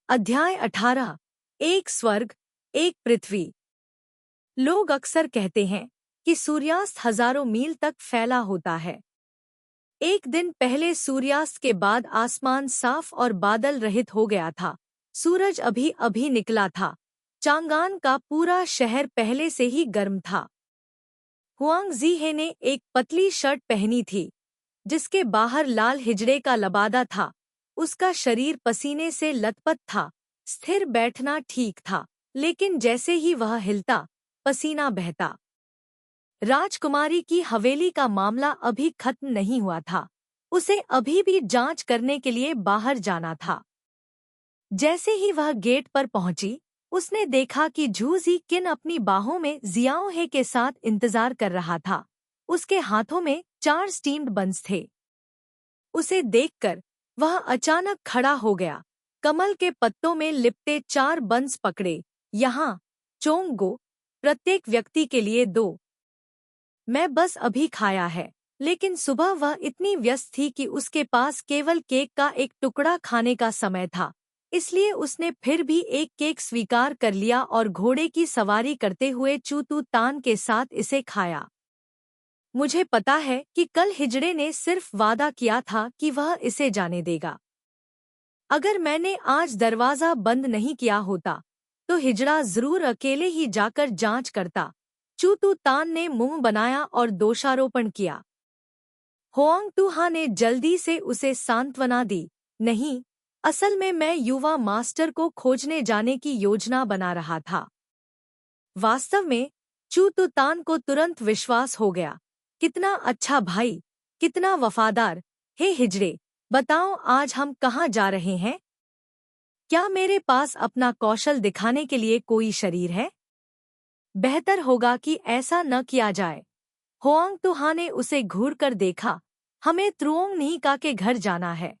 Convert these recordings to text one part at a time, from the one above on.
अध्याय 18। एक स्वर्ग, एक पृथ्वी। लोग अक्सर कहते हैं कि सूर्यास्त हजारों मील तक फैला होता है। एक दिन पहले सूर्यास्त के बाद आसमान साफ और बादल रहित हो गया था। सूरज अभी अभी निकला था। चांगान का पूरा शहर पहले से ही गर्म था। हुआंग जीहे ने एक पतली शर्ट पहनी थी, जिसके बाहर लाल हिजड़े का लबादा था। उसका शरीर पसीने से लथपथ था। स्थिर बैठना ठीक था, लेकिन जैसे ही वह हिलता, पसीना बहता। राजकुमारी की हवेली का मामला अभी खत्म नहीं हुआ था। उसे अभी भी जांच करने के लिए बाहर जाना था। जैसे ही वह गेट पर पहुंची, उसने देखा कि झूजी किन अपनी बाहों में जियाओहे के साथ इंतजार कर रहा था। उसके हाथों में 4 स्टीम्ड बंस थे। उसे देखकर वह अचानक खड़ा हो गया। कमल के पत्तों में लिपटे 4 बंस पकड़े। यहाँ चोंगो, प्रत्येक व्यक्ति के लिए 2। मैं बस अभी खाया है। लेकिन सुबह वह इतनी व्यस्त थी कि उसके पास केवल केक का एक टुकड़ा खाने का समय था। इसलिए उसने फिर भी एक केक स्वीकार कर लिया और घोड़े की सवारी करते हुए चूतू तान के साथ इसे खाया। मुझे पता है कि कल हिजड़े ने सिर्फ वादा किया था कि वह इसे जाने देगा। अगर मैंने आज दरवाजा बंद नहीं किया होता, तो हिजड़ा जरूर अकेले ही जाकर जांच करता। चूतू तान ने मुंह बनाया और दोषारोपण किया। होआंग टूहा ने जल्दी से उसे सांत्वना दी। नहीं, असल में मैं युवा मास्टर को खोजने जाने की योजना बना रहा था। वास्तव में चूतू तान को तुरंत विश्वास हो गया। कितना अच्छा भाई, कितना वफादार। हे हिजड़े, बताओ आज हम कहाँ जा रहे हैं? क्या मेरे पास अपना कौशल दिखाने के लिए कोई शरीर है? बेहतर होगा कि ऐसा न किया जाए। होआंग टूहा ने उसे घूरकर देखा। हमें त्रुओंग नीका के घर जाना है।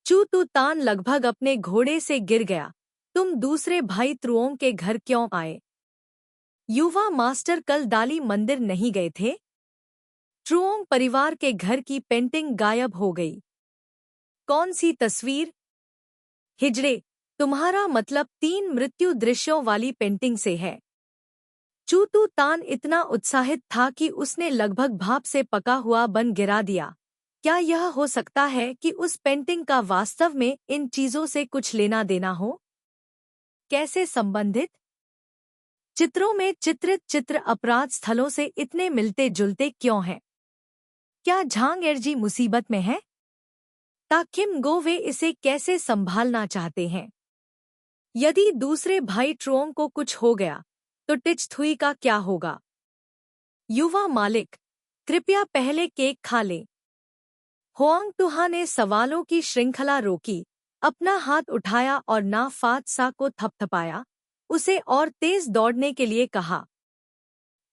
चूतू तान लगभग अपने घोड़े से गिर गया। तुम दूसरे भाई त्रुओंग के घर क्यों आए? युवा मास्टर कल दाली मंदिर नहीं गए थे? ट्रुओंग परिवार के घर की पेंटिंग गायब हो गई। कौन सी तस्वीर? हिजड़े, तुम्हारा मतलब 3 मृत्यु दृश्यों वाली पेंटिंग से है। चूतू तान इतना उत्साहित था कि उसने लगभग भाप से पका हुआ बन गिरा दिया। क्या यह हो सकता है कि उस पेंटिंग का वास्तव में इन चीजों से कुछ लेना देना हो? कैसे संबंधित? चित्रों में चित्रित चित्र अपराध स्थलों से इतने मिलते जुलते क्यों हैं? क्या झांग एर्जी मुसीबत में है? ताकिम गो वे इसे कैसे संभालना चाहते हैं? यदि दूसरे भाई ट्रोंग को कुछ हो गया, तो टिचथुई का क्या होगा? युवा मालिक, कृपया पहले केक खा लें। होआंग टूहा ने सवालों की श्रृंखला रोकी, अपना हाथ उठाया और ना फात सा को थपथपाया। उसे और तेज दौड़ने के लिए कहा।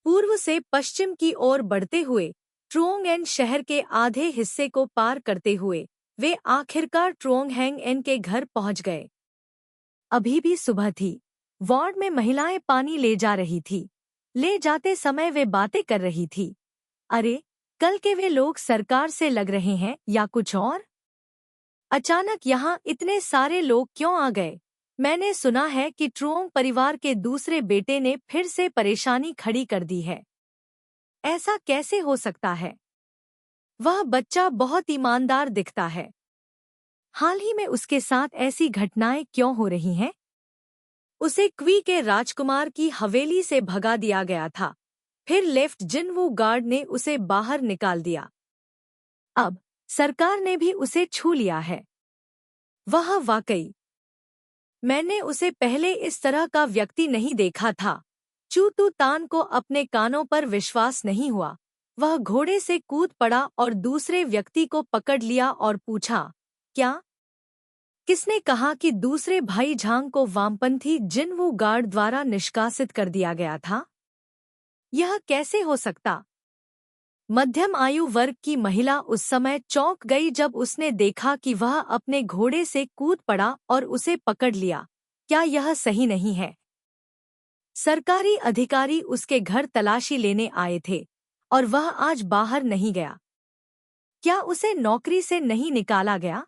पूर्व से पश्चिम की ओर बढ़ते हुए ट्रुओंग एन शहर के आधे हिस्से को पार करते हुए वे आखिरकार ट्रुओंग हैंग एन के घर पहुंच गए। अभी भी सुबह थी। वार्ड में महिलाएं पानी ले जा रही थी। ले जाते समय वे बातें कर रही थी। अरे, कल के वे लोग सरकार से लग रहे हैं या कुछ और? अचानक यहाँ इतने सारे लोग क्यों आ गए? मैंने सुना है कि ट्रुओंग परिवार के दूसरे बेटे ने फिर से परेशानी खड़ी कर दी है। ऐसा कैसे हो सकता है? वह बच्चा बहुत ईमानदार दिखता है। हाल ही में उसके साथ ऐसी घटनाएं क्यों हो रही हैं? उसे क्वी के राजकुमार की हवेली से भगा दिया गया था। फिर लेफ्ट जिनवू गार्ड ने उसे बाहर निकाल दिया। अब सरकार ने भी उसे छू लिया है। वह वाकई, मैंने उसे पहले इस तरह का व्यक्ति नहीं देखा था। चूतू तान को अपने कानों पर विश्वास नहीं हुआ। वह घोड़े से कूद पड़ा और दूसरे व्यक्ति को पकड़ लिया और पूछा, क्या? किसने कहा कि दूसरे भाई झांग को वामपंथी जिनवू गार्ड द्वारा निष्कासित कर दिया गया था? यह कैसे हो सकता? मध्यम आयु वर्ग की महिला उस समय चौंक गई जब उसने देखा कि वह अपने घोड़े से कूद पड़ा और उसे पकड़ लिया। क्या यह सही नहीं है? सरकारी अधिकारी उसके घर तलाशी लेने आए थे और वह आज बाहर नहीं गया। क्या उसे नौकरी से नहीं निकाला गया?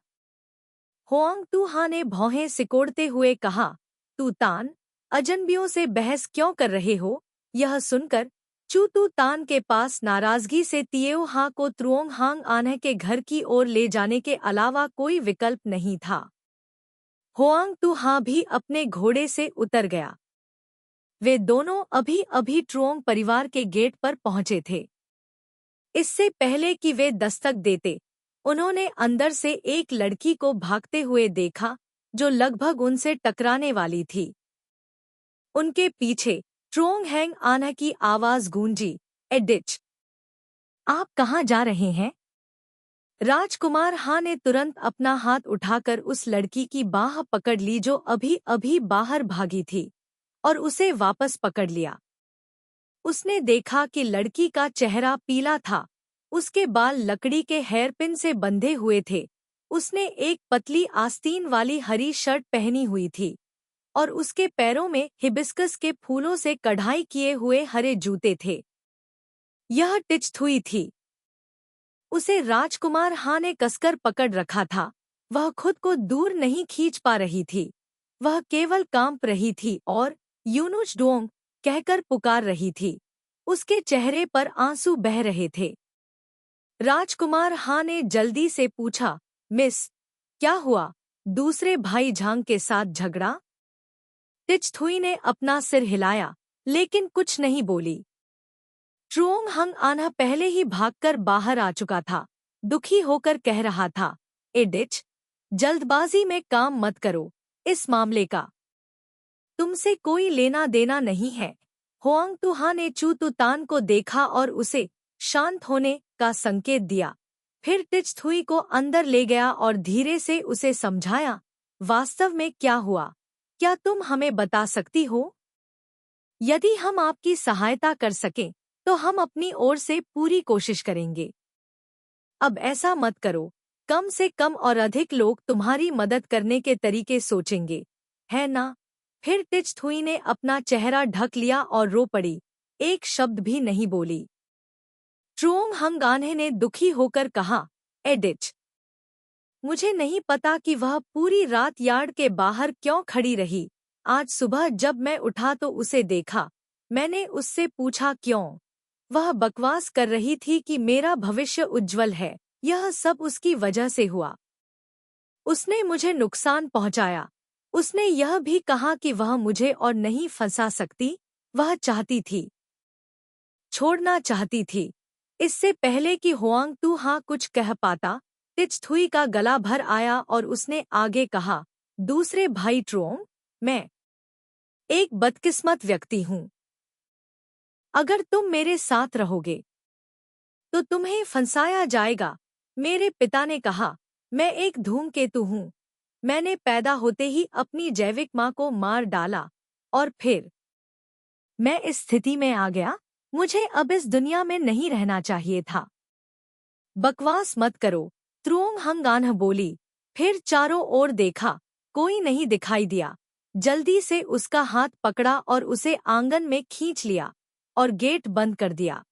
होआंग तुहा ने भौहें सिकोड़ते हुए कहा, तू तान, अजनबियों से बहस क्यों कर रहे हो? यह सुनकर चू तू तान के पास नाराजगी से तिएओ हा को त्रुओंग हांग आन्ह के घर की ओर ले जाने के अलावा कोई विकल्प नहीं था। होआंग तुहा भी अपने घोड़े से उतर गया। वे दोनों अभी अभी ट्रुओंग परिवार के गेट पर पहुंचे थे। इससे पहले कि वे दस्तक देते, उन्होंने अंदर से एक लड़की को भागते हुए देखा जो लगभग उनसे टकराने वाली थी। उनके पीछे ट्रुओंग हैंग आन्ह की आवाज गूंजी, एडिच, आप कहाँ जा रहे हैं? राजकुमार हा ने तुरंत अपना हाथ उठाकर उस लड़की की बाह पकड़ ली जो अभी अभी बाहर भागी थी, और उसे वापस पकड़ लिया। उसने देखा कि लड़की का चेहरा पीला था, उसके बाल लकड़ी के हेयरपिन से बंधे हुए थे, उसने एक पतली आस्तीन वाली हरी शर्ट पहनी हुई थी, और उसके पैरों में हिबिस्कस के फूलों से कढ़ाई किए हुए हरे जूते थे। यह टिचथुई थी। उसे राजकुमार हा ने कसकर पकड़ रखा था। वह खुद को दूर नहीं खींच पा रही थी। वह केवल कांप रही थी और यूनुच डोंग कहकर पुकार रही थी। उसके चेहरे पर आंसू बह रहे थे। राजकुमार हा ने जल्दी से पूछा, मिस, क्या हुआ? दूसरे भाई झांग के साथ झगड़ा? टिचथुई ने अपना सिर हिलाया, लेकिन कुछ नहीं बोली। ट्रुओंग हंग आन्हा पहले ही भागकर बाहर आ चुका था। दुखी होकर कह रहा था, एडिच, जल्दबाजी में काम मत करो, इस मामले का तुमसे कोई लेना देना नहीं है। होआंग तुहा ने चू तुतान को देखा और उसे शांत होने का संकेत दिया। फिर टिचथुई को अंदर ले गया और धीरे से उसे समझाया, वास्तव में क्या हुआ? क्या तुम हमें बता सकती हो? यदि हम आपकी सहायता कर सकें तो हम अपनी ओर से पूरी कोशिश करेंगे। अब ऐसा मत करो, कम से कम और अधिक लोग तुम्हारी मदद करने के तरीके सोचेंगे, है ना? फिर टिचथुई ने अपना चेहरा ढक लिया और रो पड़ी, एक शब्द भी नहीं बोली। ट्रुओंग हंग आन्हे ने दुखी होकर कहा, एडिच, मुझे नहीं पता कि वह पूरी रात यार्ड के बाहर क्यों खड़ी रही। आज सुबह जब मैं उठा तो उसे देखा। मैंने उससे पूछा क्यों? वह बकवास कर रही थी कि मेरा भविष्य उज्जवल है। यह सब उसकी वजह से हुआ। उसने मुझे नुकसान पहुंचाया। उसने यह भी कहा कि वह मुझे और नहीं फंसा सकती। वह चाहती थी, छोड़ना चाहती थी। इससे पहले कि होआंग तुहा कुछ कह पाता, टिचथुई का गला भर आया और उसने आगे कहा, दूसरे भाई ट्रुओंग, मैं एक बदकिस्मत व्यक्ति हूँ। अगर तुम मेरे साथ रहोगे तो तुम्हें फंसाया जाएगा। मेरे पिता ने कहा, मैं एक धूमकेतु हूँ। मैंने पैदा होते ही अपनी जैविक माँ को मार डाला और फिर मैं इस स्थिति में आ गया। मुझे अब इस दुनिया में नहीं रहना चाहिए था। बकवास मत करो, त्रुओंग हंग आन्ह बोली। फिर चारों ओर देखा, कोई नहीं दिखाई दिया। जल्दी से उसका हाथ पकड़ा और उसे आंगन में खींच लिया और गेट बंद कर दिया।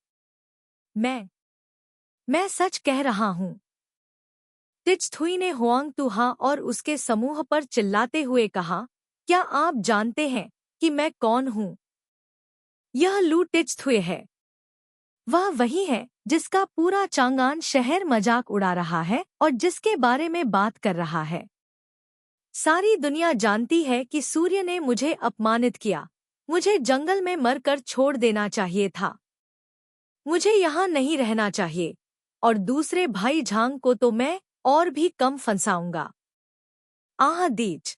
मैं सच कह रहा हूँ। टिचथुई ने होआंग तुहा और उसके समूह पर चिल्लाते हुए कहा, क्या आप जानते हैं कि मैं कौन हूँ? यह लू टिचथुई है। वह वही है जिसका पूरा चांगान शहर मजाक उड़ा रहा है और जिसके बारे में बात कर रहा है। सारी दुनिया जानती है कि सूर्य ने मुझे अपमानित किया। मुझे जंगल में मरकर छोड़ देना चाहिए था। मुझे यहाँ नहीं रहना चाहिए, और दूसरे भाई झांग को तो मैं और भी कम फंसाऊंगा। आह दीच!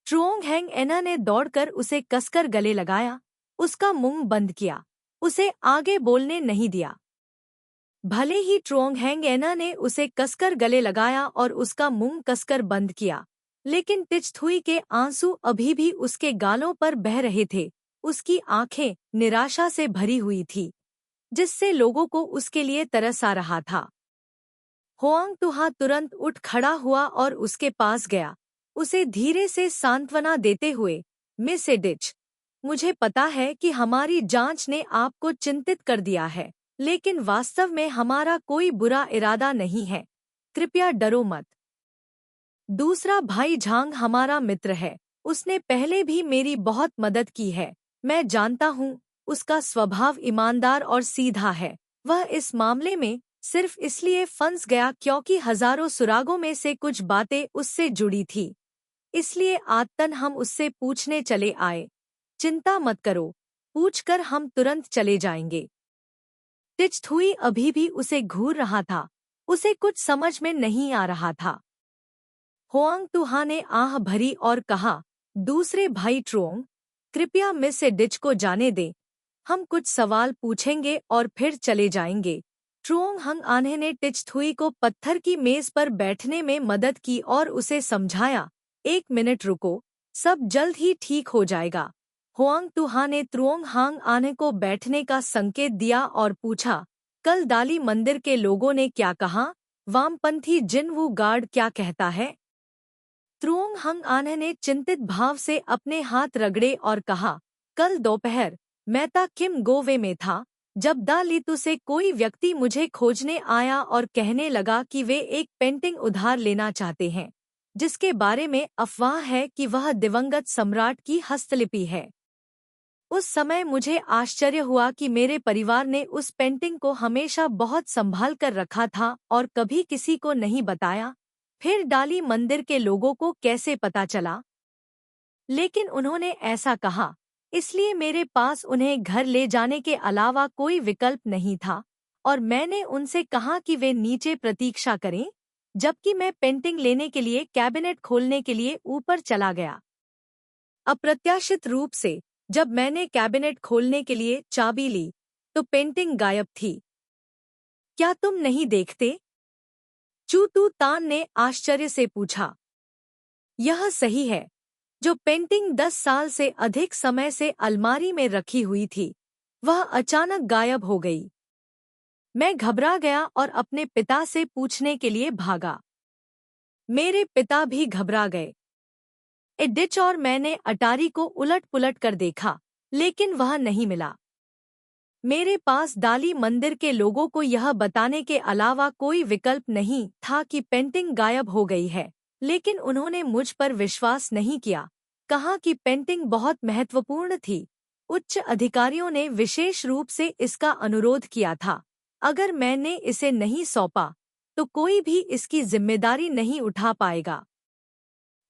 ट्रुओंग हैंग एना ने दौड़कर उसे कसकर गले लगाया, उसका मुंह बंद किया, उसे आगे बोलने नहीं दिया। भले ही ट्रुओंग हैंग एना ने उसे कसकर गले लगाया और उसका मुंह कसकर बंद किया, लेकिन टिचथुई के आंसू अभी भी उसके गालों पर बह रहे थे। उसकी आंखें निराशा से भरी हुई थी, जिससे लोगों को उसके लिए तरस आ रहा था। होआंग तुहा तुरंत उठ खड़ा हुआ और उसके पास गया, उसे धीरे से सांत्वना देते हुए, मिस एडिच, मुझे पता है कि हमारी जांच ने आपको चिंतित कर दिया है, लेकिन वास्तव में हमारा कोई बुरा इरादा नहीं है। कृपया डरो मत। दूसरा भाई झांग हमारा मित्र है, उसने पहले भी मेरी बहुत मदद की है। मैं जानता हूँ, उसका स्वभाव ईमानदार और सीधा है। वह इस मामले में सिर्फ इसलिए फंस गया क्योंकि हजारों सुरागों में से कुछ बातें उससे जुड़ी थी। इसलिए आदतन हम उससे पूछने चले आए। चिंता मत करो, पूछकर हम तुरंत चले जाएंगे। टिचथुई अभी भी उसे घूर रहा था, उसे कुछ समझ में नहीं आ रहा था। होआंग तुहा ने आह भरी और कहा, दूसरे भाई ट्रोंग, कृपया मिस डिच को जाने दें। हम कुछ सवाल पूछेंगे और फिर चले जाएंगे। ट्रोंग हंग आन्हे ने टिचथुई को पत्थर की मेज पर बैठने में मदद की और उसे समझाया, 1 मिनट रुको, सब जल्द ही ठीक हो जाएगा। होआंग तुहा ने त्रुओंग हांग आने को बैठने का संकेत दिया और पूछा, कल दाली मंदिर के लोगों ने क्या कहा? वामपंथी जिन वू गार्ड क्या कहता है? त्रुओंग हंग आन्हे ने चिंतित भाव से अपने हाथ रगड़े और कहा, कल दोपहर मैं ता किम गोवे में था, जब दा लीतू से कोई व्यक्ति मुझे खोजने आया और कहने लगा कि वे एक पेंटिंग उधार लेना चाहते हैं, जिसके बारे में अफवाह है कि वह दिवंगत सम्राट की हस्तलिपि है। उस समय मुझे आश्चर्य हुआ कि मेरे परिवार ने उस पेंटिंग को हमेशा बहुत संभाल कर रखा था और कभी किसी को नहीं बताया। फिर डाली मंदिर के लोगों को कैसे पता चला? लेकिन उन्होंने ऐसा कहा, इसलिए मेरे पास उन्हें घर ले जाने के अलावा कोई विकल्प नहीं था और मैंने उनसे कहा कि वे नीचे प्रतीक्षा करें, जबकि मैं पेंटिंग लेने के लिए कैबिनेट खोलने के लिए ऊपर चला गया। अप्रत्याशित रूप से जब मैंने कैबिनेट खोलने के लिए चाबी ली, तो पेंटिंग गायब थी। क्या तुम नहीं देखते? चू तू तान ने आश्चर्य से पूछा। यह सही है। जो पेंटिंग 10 साल से अधिक समय से अलमारी में रखी हुई थी, वह अचानक गायब हो गई। मैं घबरा गया और अपने पिता से पूछने के लिए भागा। मेरे पिता भी घबरा गए। एडिच और मैंने अटारी को उलट-पुलट कर देखा, लेकिन वह नहीं मिला। मेरे पास दाली मंदिर के लोगों को यह बताने के अलावा कोई विकल्प नहीं था कि पेंटिंग गायब हो गई है, लेकिन उन्होंने मुझ पर विश्वास नहीं किया, कहा कि पेंटिंग बहुत महत्वपूर्ण थी। उच्च अधिकारियों ने विशेष रूप से इसका अनुरोध किया था। अगर मैंने इसे नहीं सौंपा, तो कोई भी इसकी जिम्मेदारी नहीं उठा पाएगा।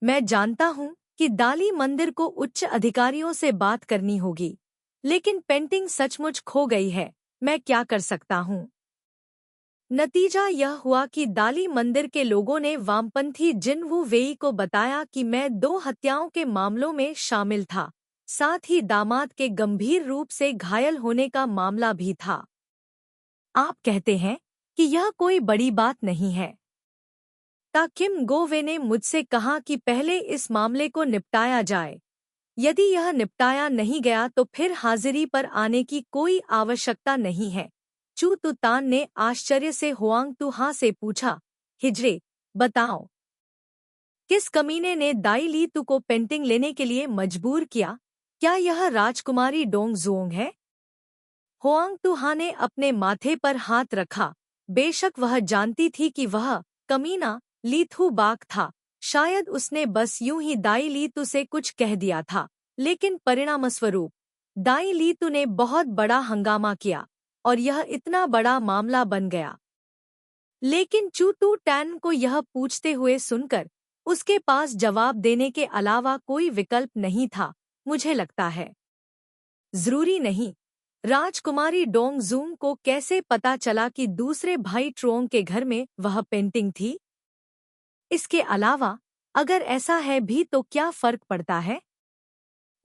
मैं जानता हूँ कि दाली मंदिर को उच्च अधिकारियों से बात करनी होगी, लेकिन पेंटिंग सचमुच खो गई है। मैं क्या कर सकता हूँ? नतीजा यह हुआ कि दाली मंदिर के लोगों ने वामपंथी जिन वू वेई को बताया कि मैं 2 हत्याओं के मामलों में शामिल था, साथ ही दामाद के गंभीर रूप से घायल होने का मामला भी था। आप कहते हैं कि यह कोई बड़ी बात नहीं है। किम गोवे ने मुझसे कहा कि पहले इस मामले को निपटाया जाए। यदि यह निपटाया नहीं गया तो फिर हाजिरी पर आने की कोई आवश्यकता नहीं है। चू तुतान ने आश्चर्य से होआंग तुहा से पूछा, हिजरे, बताओ, किस कमीने ने दाई ली तू को पेंटिंग लेने के लिए मजबूर किया? क्या यह राजकुमारी डोंग जुओंग है? होआंग तुहा ने अपने माथे पर हाथ रखा। बेशक वह जानती थी कि वह कमीना लीथू बाक था। शायद उसने बस यूं ही दाई लीतू से कुछ कह दिया था, लेकिन परिणामस्वरूप दाई लीतू ने बहुत बड़ा हंगामा किया और यह इतना बड़ा मामला बन गया। लेकिन चू तू टैन को यह पूछते हुए सुनकर उसके पास जवाब देने के अलावा कोई विकल्प नहीं था। मुझे लगता है जरूरी नहीं। राजकुमारी डोंग जूंग को कैसे पता चला कि दूसरे भाई ट्रोंग के घर में वह पेंटिंग थी? इसके अलावा अगर ऐसा है भी तो क्या फर्क पड़ता है?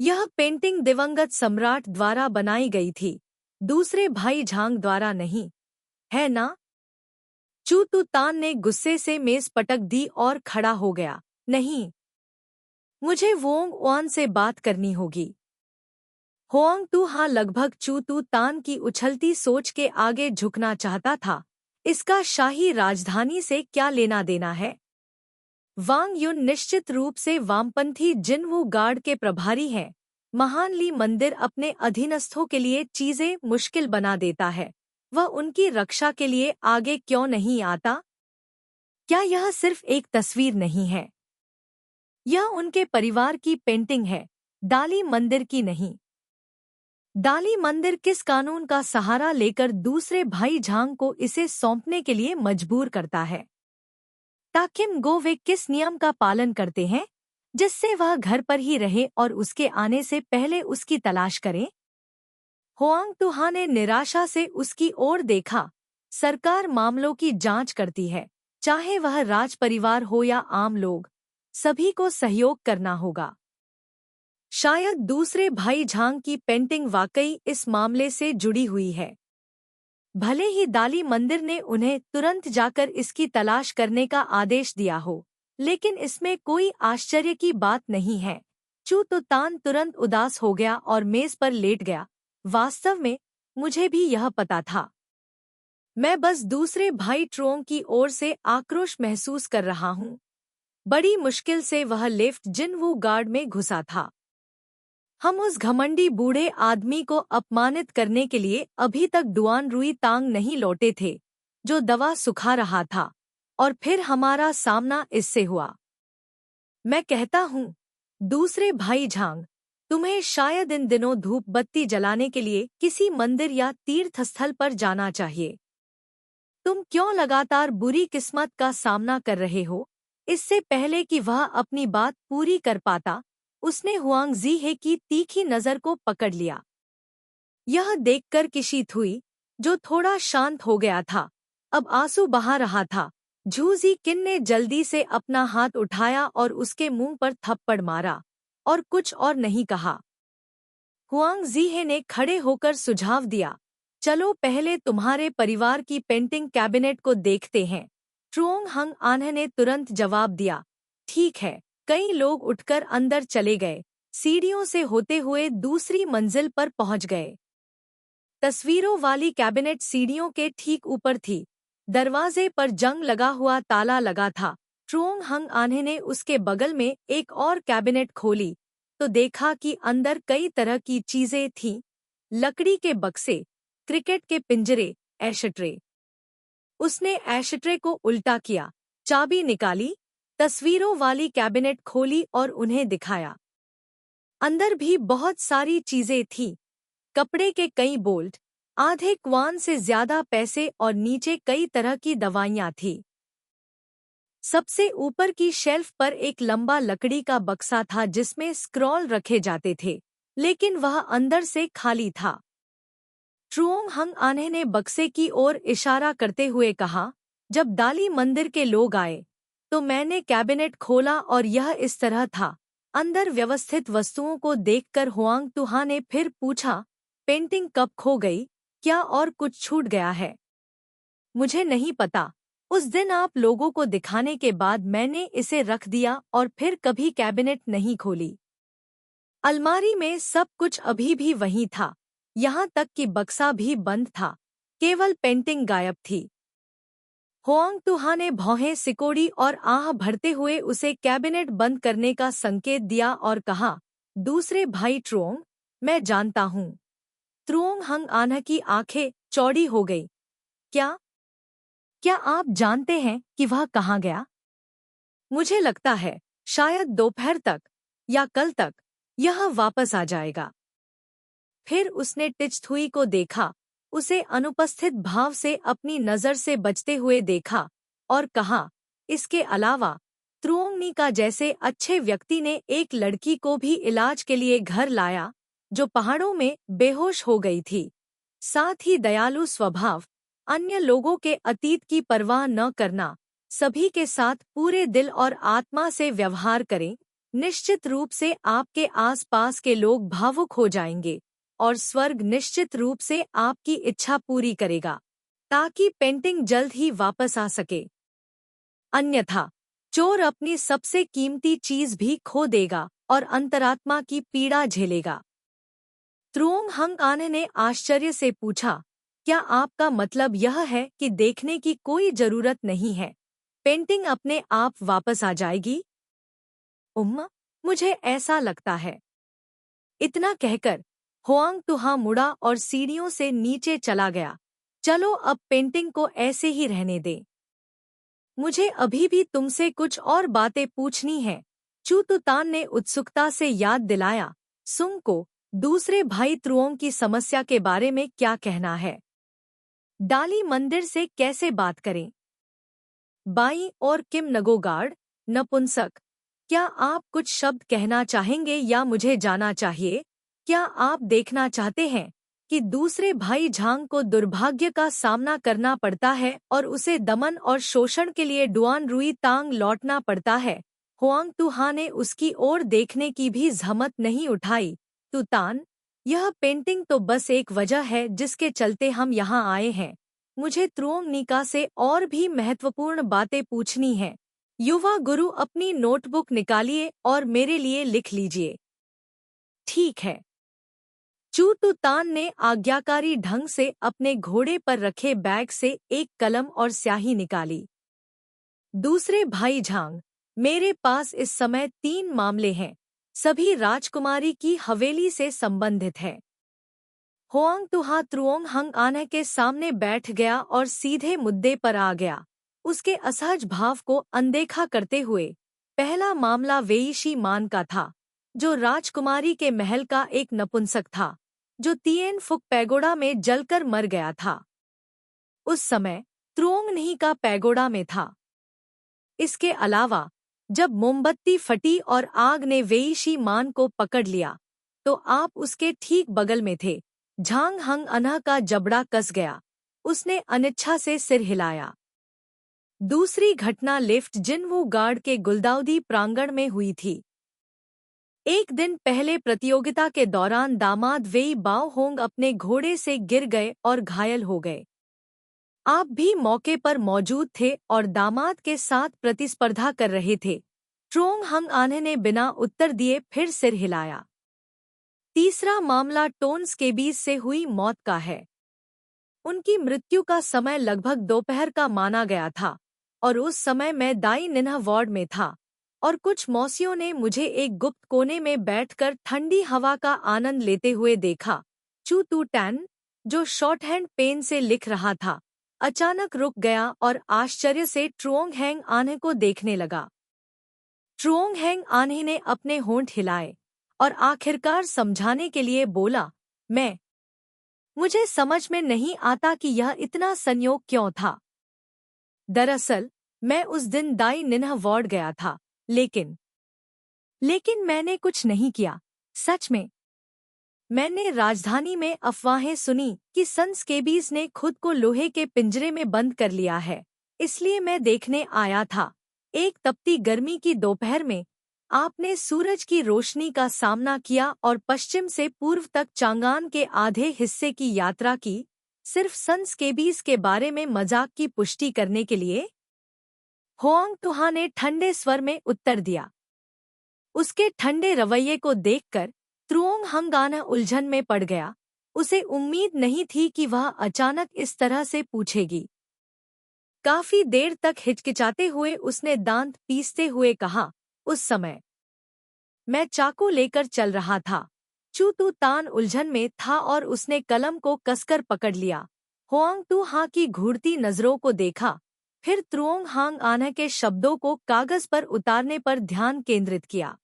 यह पेंटिंग दिवंगत सम्राट द्वारा बनाई गई थी, दूसरे भाई झांग द्वारा नहीं, है ना? चू तू तान ने गुस्से से मेज पटक दी और खड़ा हो गया। नहीं, मुझे वोंग ओआन से बात करनी होगी। होआंग तुहा लगभग चू तू तान की उछलती सोच के आगे झुकना चाहता था। इसका शाही राजधानी से क्या लेना देना है? वांग युन निश्चित रूप से वामपंथी जिनवू गार्ड के प्रभारी हैं। महान ली मंदिर अपने अधीनस्थों के लिए चीजें मुश्किल बना देता है। वह उनकी रक्षा के लिए आगे क्यों नहीं आता? क्या यह सिर्फ एक तस्वीर नहीं है? यह उनके परिवार की पेंटिंग है, दाली मंदिर की नहीं। दाली मंदिर किस कानून का सहारा लेकर दूसरे भाई झांग को इसे सौंपने के लिए मजबूर करता है? ताकिम गो वे किस नियम का पालन करते हैं जिससे वह घर पर ही रहे और उसके आने से पहले उसकी तलाश करे? होआंग तुहा ने निराशा से उसकी ओर देखा। सरकार मामलों की जांच करती है, चाहे वह राज परिवार हो या आम लोग, सभी को सहयोग करना होगा। शायद दूसरे भाई झांग की पेंटिंग वाकई इस मामले से जुड़ी हुई है। भले ही दाली मंदिर ने उन्हें तुरंत जाकर इसकी तलाश करने का आदेश दिया हो, लेकिन इसमें कोई आश्चर्य की बात नहीं है। चू तो तान तुरंत उदास हो गया और मेज पर लेट गया। वास्तव में मुझे भी यह पता था। मैं बस दूसरे भाई ट्रोंग की ओर से आक्रोश महसूस कर रहा हूँ। बड़ी मुश्किल से वह लेफ्ट जिनवू गार्ड में घुसा था। हम उस घमंडी बूढ़े आदमी को अपमानित करने के लिए अभी तक डुआन रुई तांग नहीं लौटे थे, जो दवा सुखा रहा था, और फिर हमारा सामना इससे हुआ। मैं कहता हूँ, दूसरे भाई झांग, तुम्हें शायद इन दिनों धूप बत्ती जलाने के लिए किसी मंदिर या तीर्थ स्थल पर जाना चाहिए। तुम क्यों लगातार बुरी किस्मत का सामना कर रहे हो? इससे पहले कि वह अपनी बात पूरी कर पाता, उसने हुआंग जीहे की तीखी नजर को पकड़ लिया। यह देखकर किशी थुई, जो थोड़ा शांत हो गया था, अब आंसू बहा रहा था। झू जी किन ने जल्दी से अपना हाथ उठाया और उसके मुंह पर थप्पड़ मारा, और कुछ और नहीं कहा। हुआंग जीहे ने खड़े होकर सुझाव दिया, चलो पहले तुम्हारे परिवार की पेंटिंग कैबिनेट को देखते हैं। ट्रुओंग हंग आन्ह ने तुरंत जवाब दिया, ठीक है। कई लोग उठकर अंदर चले गए, सीढ़ियों से होते हुए दूसरी मंजिल पर पहुंच गए। तस्वीरों वाली कैबिनेट सीढ़ियों के ठीक ऊपर थी। दरवाजे पर जंग लगा हुआ ताला लगा था। ट्रुओंग हंग आन्हे ने उसके बगल में एक और कैबिनेट खोली तो देखा कि अंदर कई तरह की चीजें थीं। लकड़ी के बक्से, क्रिकेट के पिंजरे, एशट्रे। उसने एशट्रे को उल्टा किया, चाबी निकाली, तस्वीरों वाली कैबिनेट खोली और उन्हें दिखाया। अंदर भी बहुत सारी चीजें थीं। कपड़े के कई बोल्ट, आधे क्वान से ज्यादा पैसे और नीचे कई तरह की दवाइयां थीं। सबसे ऊपर की शेल्फ पर एक लंबा लकड़ी का बक्सा था जिसमें स्क्रॉल रखे जाते थे, लेकिन वह अंदर से खाली था। ट्रुओंग हंग आन्हे ने बक्से की ओर इशारा करते हुए कहा, जब दाली मंदिर के लोग आए तो मैंने कैबिनेट खोला और यह इस तरह था। अंदर व्यवस्थित वस्तुओं को देखकर हुआंग तुहा ने फिर पूछा, पेंटिंग कब खो गई? क्या और कुछ छूट गया है? मुझे नहीं पता। उस दिन आप लोगों को दिखाने के बाद मैंने इसे रख दिया और फिर कभी कैबिनेट नहीं खोली। अलमारी में सब कुछ अभी भी वहीं था, यहाँ तक कि बक्सा भी बंद था, केवल पेंटिंग गायब थी। होआंग तुहा ने भौहें सिकोड़ी और आह भरते हुए उसे कैबिनेट बंद करने का संकेत दिया और कहा, दूसरे भाई ट्रुओंग, मैं जानता हूँ। ट्रुओंग हंग आन्ह की आंखें चौड़ी हो गई। क्या आप जानते हैं कि वह कहाँ गया? मुझे लगता है शायद दोपहर तक या कल तक यह वापस आ जाएगा। फिर उसने टिचथुई को देखा, उसे अनुपस्थित भाव से अपनी नजर से बचते हुए देखा और कहा, इसके अलावा त्रुओंगनी का जैसे अच्छे व्यक्ति ने एक लड़की को भी इलाज के लिए घर लाया जो पहाड़ों में बेहोश हो गई थी। साथ ही दयालु स्वभाव, अन्य लोगों के अतीत की परवाह न करना, सभी के साथ पूरे दिल और आत्मा से व्यवहार करें। निश्चित रूप से आपके आसपास के लोग भावुक हो जाएंगे और स्वर्ग निश्चित रूप से आपकी इच्छा पूरी करेगा ताकि पेंटिंग जल्द ही वापस आ सके। अन्यथा चोर अपनी सबसे कीमती चीज भी खो देगा और अंतरात्मा की पीड़ा झेलेगा। त्रुओंग हंग आन्ह ने आश्चर्य से पूछा, क्या आपका मतलब यह है कि देखने की कोई जरूरत नहीं है, पेंटिंग अपने आप वापस आ जाएगी? मुझे ऐसा लगता है। इतना कहकर होआंग तुहा मुड़ा और सीढ़ियों से नीचे चला गया। चलो अब पेंटिंग को ऐसे ही रहने दें। मुझे अभी भी तुमसे कुछ और बातें पूछनी हैं। चूतुतान ने उत्सुकता से याद दिलाया, सुंग को दूसरे भाई त्रुओंग की समस्या के बारे में क्या कहना है? डाली मंदिर से कैसे बात करें? बाई और किम नगोगार्ड, नपुंसक, क्या आप कुछ शब्द कहना चाहेंगे या मुझे जाना चाहिए? क्या आप देखना चाहते हैं कि दूसरे भाई झांग को दुर्भाग्य का सामना करना पड़ता है और उसे दमन और शोषण के लिए डुआन रुई तांग लौटना पड़ता है? हुआंग तुहा ने उसकी ओर देखने की भी जहमत नहीं उठाई। तुतान, यह पेंटिंग तो बस एक वजह है जिसके चलते हम यहाँ आए हैं। मुझे त्रुओंग निका से और भी महत्वपूर्ण बातें पूछनी हैं। युवा गुरु, अपनी नोटबुक निकालिए और मेरे लिए लिख लीजिए। ठीक है। चूतुतान ने आज्ञाकारी ढंग से अपने घोड़े पर रखे बैग से एक कलम और स्याही निकाली। दूसरे भाई झांग, मेरे पास इस समय 3 मामले हैं, सभी राजकुमारी की हवेली से संबंधित है। हुआंग तुहा त्रुओंग हंग आने के सामने बैठ गया और सीधे मुद्दे पर आ गया, उसके असहज भाव को अनदेखा करते हुए। पहला मामला वेईशी मान का था, जो राजकुमारी के महल का एक नपुंसक था, जो तिएन फुक पैगोडा में जलकर मर गया था। उस समय त्रुओंग नहीं का पैगोडा में था। इसके अलावा जब मोमबत्ती फटी और आग ने वेईशी मान को पकड़ लिया, तो आप उसके ठीक बगल में थे। झांग हंग अनह का जबड़ा कस गया, उसने अनिच्छा से सिर हिलाया। दूसरी घटना लेफ्ट जिनवू गार्ड के गुलदाउदी प्रांगण में हुई थी। एक दिन पहले प्रतियोगिता के दौरान दामाद वेई बाओ होंग अपने घोड़े से गिर गए और घायल हो गए। आप भी मौके पर मौजूद थे और दामाद के साथ प्रतिस्पर्धा कर रहे थे। ट्रोंग हंग आने ने बिना उत्तर दिए फिर सिर हिलाया। तीसरा मामला टोन स्केबीज से हुई मौत का है। उनकी मृत्यु का समय लगभग दोपहर का माना गया था और उस समय मैं दाई निन्हा वार्ड में था और कुछ मौसियों ने मुझे एक गुप्त कोने में बैठकर ठंडी हवा का आनंद लेते हुए देखा। चू तू टैन, जो शॉर्टहैंड पेन से लिख रहा था, अचानक रुक गया और आश्चर्य से ट्रुओंग हैंग आने को देखने लगा। ट्रुओंग हैंग आने ने अपने होंठ हिलाए और आखिरकार समझाने के लिए बोला, मुझे समझ में नहीं आता कि यह इतना संयोग क्यों था। दरअसल मैं उस दिन दाई निन्हा वार्ड गया था, लेकिन मैंने कुछ नहीं किया। सच में मैंने राजधानी में अफवाहें सुनी कि सन स्केबीज ने खुद को लोहे के पिंजरे में बंद कर लिया है, इसलिए मैं देखने आया था। एक तपती गर्मी की दोपहर में आपने सूरज की रोशनी का सामना किया और पश्चिम से पूर्व तक चांगान के आधे हिस्से की यात्रा की, सिर्फ सन स्केबीज के बारे में मजाक की पुष्टि करने के लिए। हुआंग तुहा ने ठंडे स्वर में उत्तर दिया। उसके ठंडे रवैये को देखकर त्रुओंग हंगाना उलझन में पड़ गया। उसे उम्मीद नहीं थी कि वह अचानक इस तरह से पूछेगी। काफी देर तक हिचकिचाते हुए उसने दांत पीसते हुए कहा, उस समय मैं चाकू लेकर चल रहा था। चू तू तान उलझन में था और उसने कलम को कसकर पकड़ लिया। हुआंग तू हा की घूरती नजरों को देखा, फिर त्रुओंग हांग आना के शब्दों को कागज पर उतारने पर ध्यान केंद्रित किया।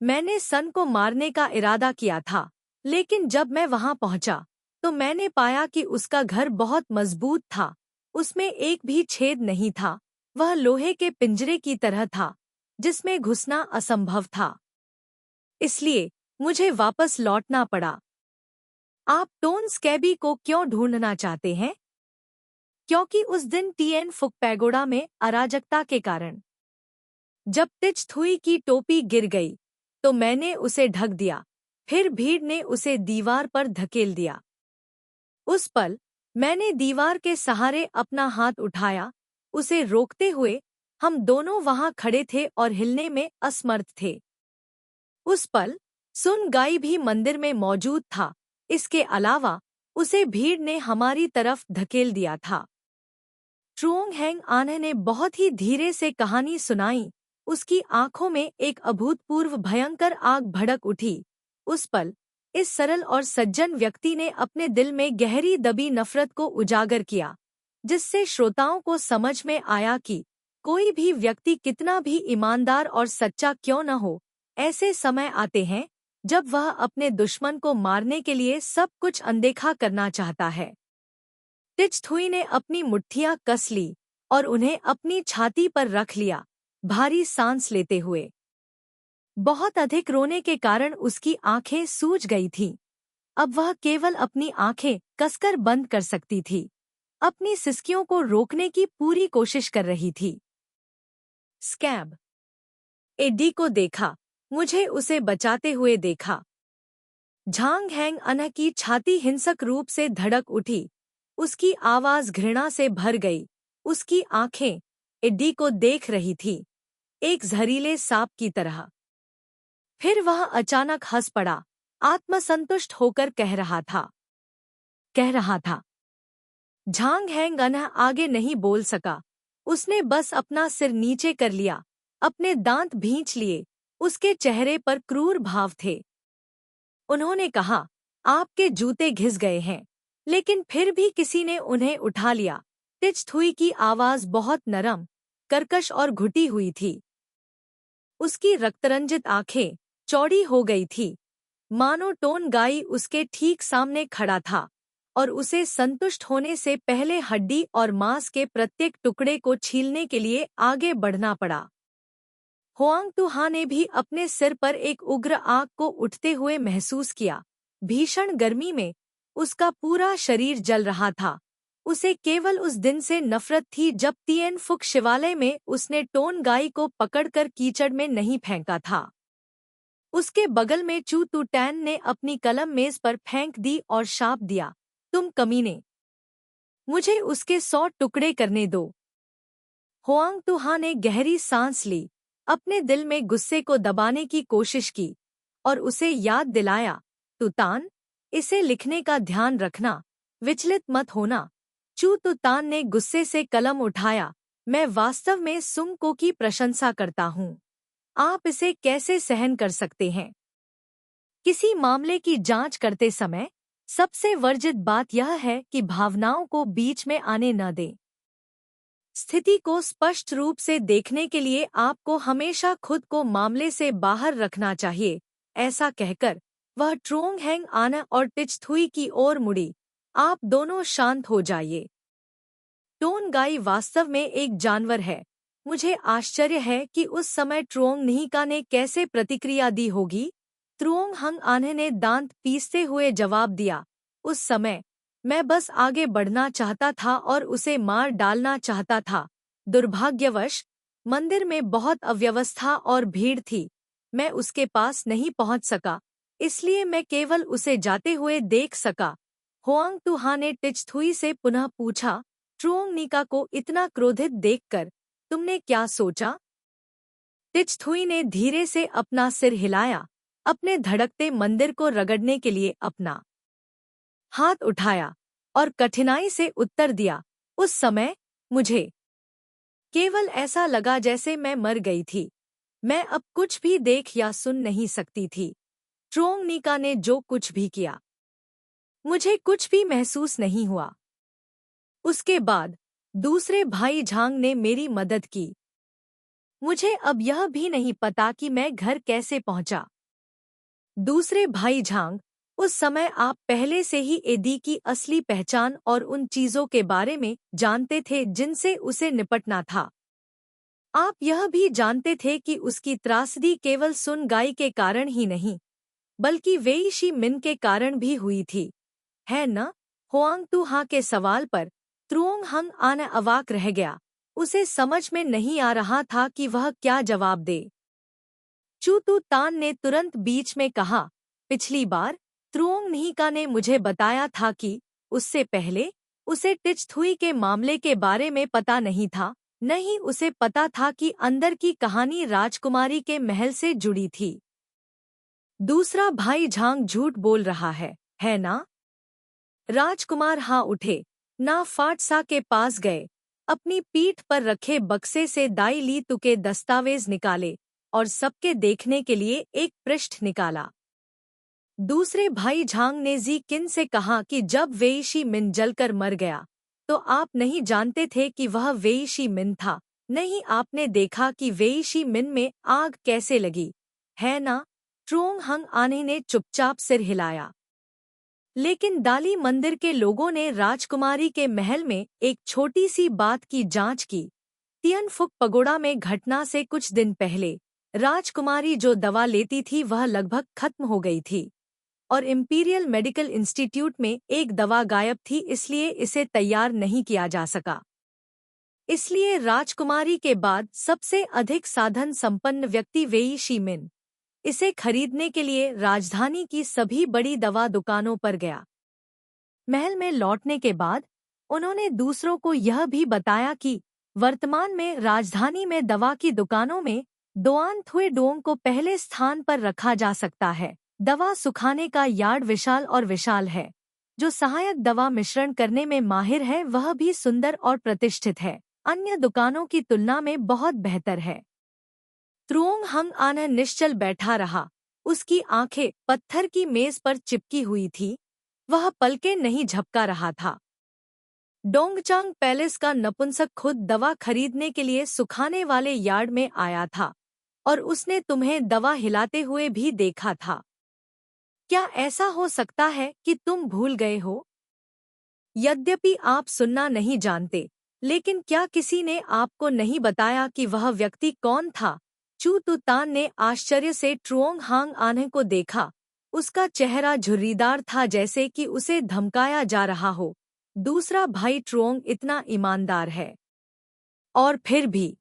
मैंने सन को मारने का इरादा किया था, लेकिन जब मैं वहां पहुंचा तो मैंने पाया कि उसका घर बहुत मजबूत था। उसमें एक भी छेद नहीं था। वह लोहे के पिंजरे की तरह था, जिसमें घुसना असंभव था। इसलिए मुझे वापस लौटना पड़ा। आप टोन स्कैबी को क्यों ढूंढना चाहते हैं? क्योंकि उस दिन टीएन फुक पैगोडा में अराजकता के कारण जब तिच थुई की टोपी गिर गई तो मैंने उसे ढक दिया, फिर भीड़ ने उसे दीवार पर धकेल दिया। उस पल मैंने दीवार के सहारे अपना हाथ उठाया, उसे रोकते हुए। हम दोनों वहां खड़े थे और हिलने में असमर्थ थे। उस पल सुन गाई भी मंदिर में मौजूद था। इसके अलावा उसे भीड़ ने हमारी तरफ धकेल दिया था। ट्रुओंग हैंग आने ने बहुत ही धीरे से कहानी सुनाई। उसकी आंखों में एक अभूतपूर्व भयंकर आग भड़क उठी। उस पल इस सरल और सज्जन व्यक्ति ने अपने दिल में गहरी दबी नफरत को उजागर किया, जिससे श्रोताओं को समझ में आया कि कोई भी व्यक्ति कितना भी ईमानदार और सच्चा क्यों न हो, ऐसे समय आते हैं जब वह अपने दुश्मन को मारने के लिए सब कुछ अनदेखा करना चाहता है। टिचथुई ने अपनी मुट्ठियां कस ली और उन्हें अपनी छाती पर रख लिया, भारी सांस लेते हुए। बहुत अधिक रोने के कारण उसकी आंखें सूज गई थीं। अब वह केवल अपनी आंखें कसकर बंद कर सकती थी, अपनी सिसकियों को रोकने की पूरी कोशिश कर रही थी। स्कैब। एडी को देखा, मुझे उसे बचाते हुए देखा। झांग हैंग अनह की छाती हिंसक रूप से धड़क उठी, उसकी आवाज घृणा से भर गई। उसकी आंखें एडी को देख रही थी, एक जहरीले सांप की तरह। फिर वह अचानक हंस पड़ा, आत्मसंतुष्ट होकर कह रहा था। झांग हैंग अनह आगे नहीं बोल सका। उसने बस अपना सिर नीचे कर लिया, अपने दांत भींच लिए। उसके चेहरे पर क्रूर भाव थे। उन्होंने कहा, आपके जूते घिस गए हैं। लेकिन फिर भी किसी ने उन्हें उठा लिया। टिचथुई की आवाज बहुत नरम, कर्कश और घुटी हुई थी। उसकी रक्तरंजित आंखें चौड़ी हो गई थी, मानो टोन गाई उसके ठीक सामने खड़ा था और उसे संतुष्ट होने से पहले हड्डी और मांस के प्रत्येक टुकड़े को छीलने के लिए आगे बढ़ना पड़ा। हुआंग तुहा ने भी अपने सिर पर एक उग्र आग को उठते हुए महसूस किया। भीषण गर्मी में उसका पूरा शरीर जल रहा था। उसे केवल उस दिन से नफरत थी जब तिएन फुक शिवालय में उसने टोन गाई को पकड़कर कीचड़ में नहीं फेंका था। उसके बगल में चू तू टैन ने अपनी कलम मेज पर फेंक दी और शाप दिया, तुम कमीने, मुझे उसके 100 टुकड़े करने दो। हुआंग तुहा ने गहरी सांस ली, अपने दिल में गुस्से को दबाने की कोशिश की और उसे याद दिलाया, तुतान, इसे लिखने का ध्यान रखना, विचलित मत होना। चू तुतान ने गुस्से से कलम उठाया, मैं वास्तव में सुंगको की प्रशंसा करता हूँ। आप इसे कैसे सहन कर सकते हैं? किसी मामले की जांच करते समय सबसे वर्जित बात यह है कि भावनाओं को बीच में आने न दें। स्थिति को स्पष्ट रूप से देखने के लिए आपको हमेशा खुद को मामले से बाहर रखना चाहिए। ऐसा कहकर वह ट्रोंग हैंग आना और टिचथुई की ओर मुड़ी, आप दोनों शांत हो जाइए। टोन गाई वास्तव में एक जानवर है। मुझे आश्चर्य है कि उस समय ट्रोंग निहिका ने कैसे प्रतिक्रिया दी होगी। त्रुओंग हंग आन्हे ने दांत पीसते हुए जवाब दिया, उस समय मैं बस आगे बढ़ना चाहता था और उसे मार डालना चाहता था। दुर्भाग्यवश मंदिर में बहुत अव्यवस्था और भीड़ थी। मैं उसके पास नहीं पहुंच सका, इसलिए मैं केवल उसे जाते हुए देख सका। हुआंग तुहा ने टिचथुई से पुनः पूछा, ट्रुओंग निका को इतना क्रोधित देखकर तुमने क्या सोचा? टिचथुई ने धीरे से अपना सिर हिलाया, अपने धड़कते मंदिर को रगड़ने के लिए अपना हाथ उठाया और कठिनाई से उत्तर दिया, उस समय मुझे केवल ऐसा लगा जैसे मैं मर गई थी। मैं अब कुछ भी देख या सुन नहीं सकती थी। ट्रोंग निका ने जो कुछ भी किया, मुझे कुछ भी महसूस नहीं हुआ। उसके बाद दूसरे भाई झांग ने मेरी मदद की। मुझे अब यह भी नहीं पता कि मैं घर कैसे पहुंचा। दूसरे भाई झांग, उस समय आप पहले से ही एडी की असली पहचान और उन चीजों के बारे में जानते थे जिनसे उसे निपटना था। आप यह भी जानते थे कि उसकी त्रासदी केवल सुन गाई के कारण ही नहीं, बल्कि वेई शी मिन के कारण भी हुई थी, है न? हुआंग तुहा के सवाल पर त्रुओंग हंग आना अवाक रह गया। उसे समझ में नहीं आ रहा था कि वह क्या जवाब दे। चू तू तान ने तुरंत बीच में कहा, पिछली बार त्रुओंग निहिका ने मुझे बताया था कि उससे पहले उसे टिचथुई के मामले के बारे में पता नहीं था। नहीं, उसे पता था कि अंदर की कहानी राजकुमारी के महल से जुड़ी थी। दूसरा भाई झांग झूठ बोल रहा है ना? राजकुमार हाँ उठे, ना फाटसा के पास गए, अपनी पीठ पर रखे बक्से से दाई ली तुके दस्तावेज निकाले और सबके देखने के लिए एक पृष्ठ निकाला। दूसरे भाई झांग ने जी किन से कहा कि जब वेई शी मिन जलकर मर गया तो आप नहीं जानते थे कि वह वेई शी मिन था। नहीं, आपने देखा कि वेई शी मिन में आग कैसे लगी, है ना? ट्रुओंग हंग आने ने चुपचाप सिर हिलाया। लेकिन दाली मंदिर के लोगों ने राजकुमारी के महल में एक छोटी सी बात की जांच की। तियनफुक पगोड़ा में घटना से कुछ दिन पहले राजकुमारी जो दवा लेती थी वह लगभग खत्म हो गई थी, और इंपीरियल मेडिकल इंस्टीट्यूट में एक दवा गायब थी, इसलिए इसे तैयार नहीं किया जा सका। इसलिए राजकुमारी के बाद सबसे अधिक साधन संपन्न व्यक्ति वेई शीमिन इसे खरीदने के लिए राजधानी की सभी बड़ी दवा दुकानों पर गया। महल में लौटने के बाद उन्होंने दूसरों को यह भी बताया कि वर्तमान में राजधानी में दवा की दुकानों में दोआन थुए डोंग को पहले स्थान पर रखा जा सकता है। दवा सुखाने का यार्ड विशाल और विशाल है। जो सहायक दवा मिश्रण करने में माहिर है वह भी सुंदर और प्रतिष्ठित है, अन्य दुकानों की तुलना में बहुत बेहतर है। त्रुओंग हंग आन निश्चल बैठा रहा। उसकी आंखें पत्थर की मेज पर चिपकी हुई थी। वह पलके नहीं झपका रहा था। डोंगचांग पैलेस का नपुंसक खुद दवा खरीदने के लिए सुखाने वाले यार्ड में आया था, और उसने तुम्हें दवा हिलाते हुए भी देखा था। क्या ऐसा हो सकता है कि तुम भूल गए हो? यद्यपि आप सुनना नहीं जानते, लेकिन क्या किसी ने आपको नहीं बताया कि वह व्यक्ति कौन था? चू तुतान ने आश्चर्य से ट्रुओंग हांग आने को देखा। उसका चेहरा झुर्रीदार था, जैसे कि उसे धमकाया जा रहा हो। दूसरा भाई ट्रुओंग इतना ईमानदार है, और फिर भी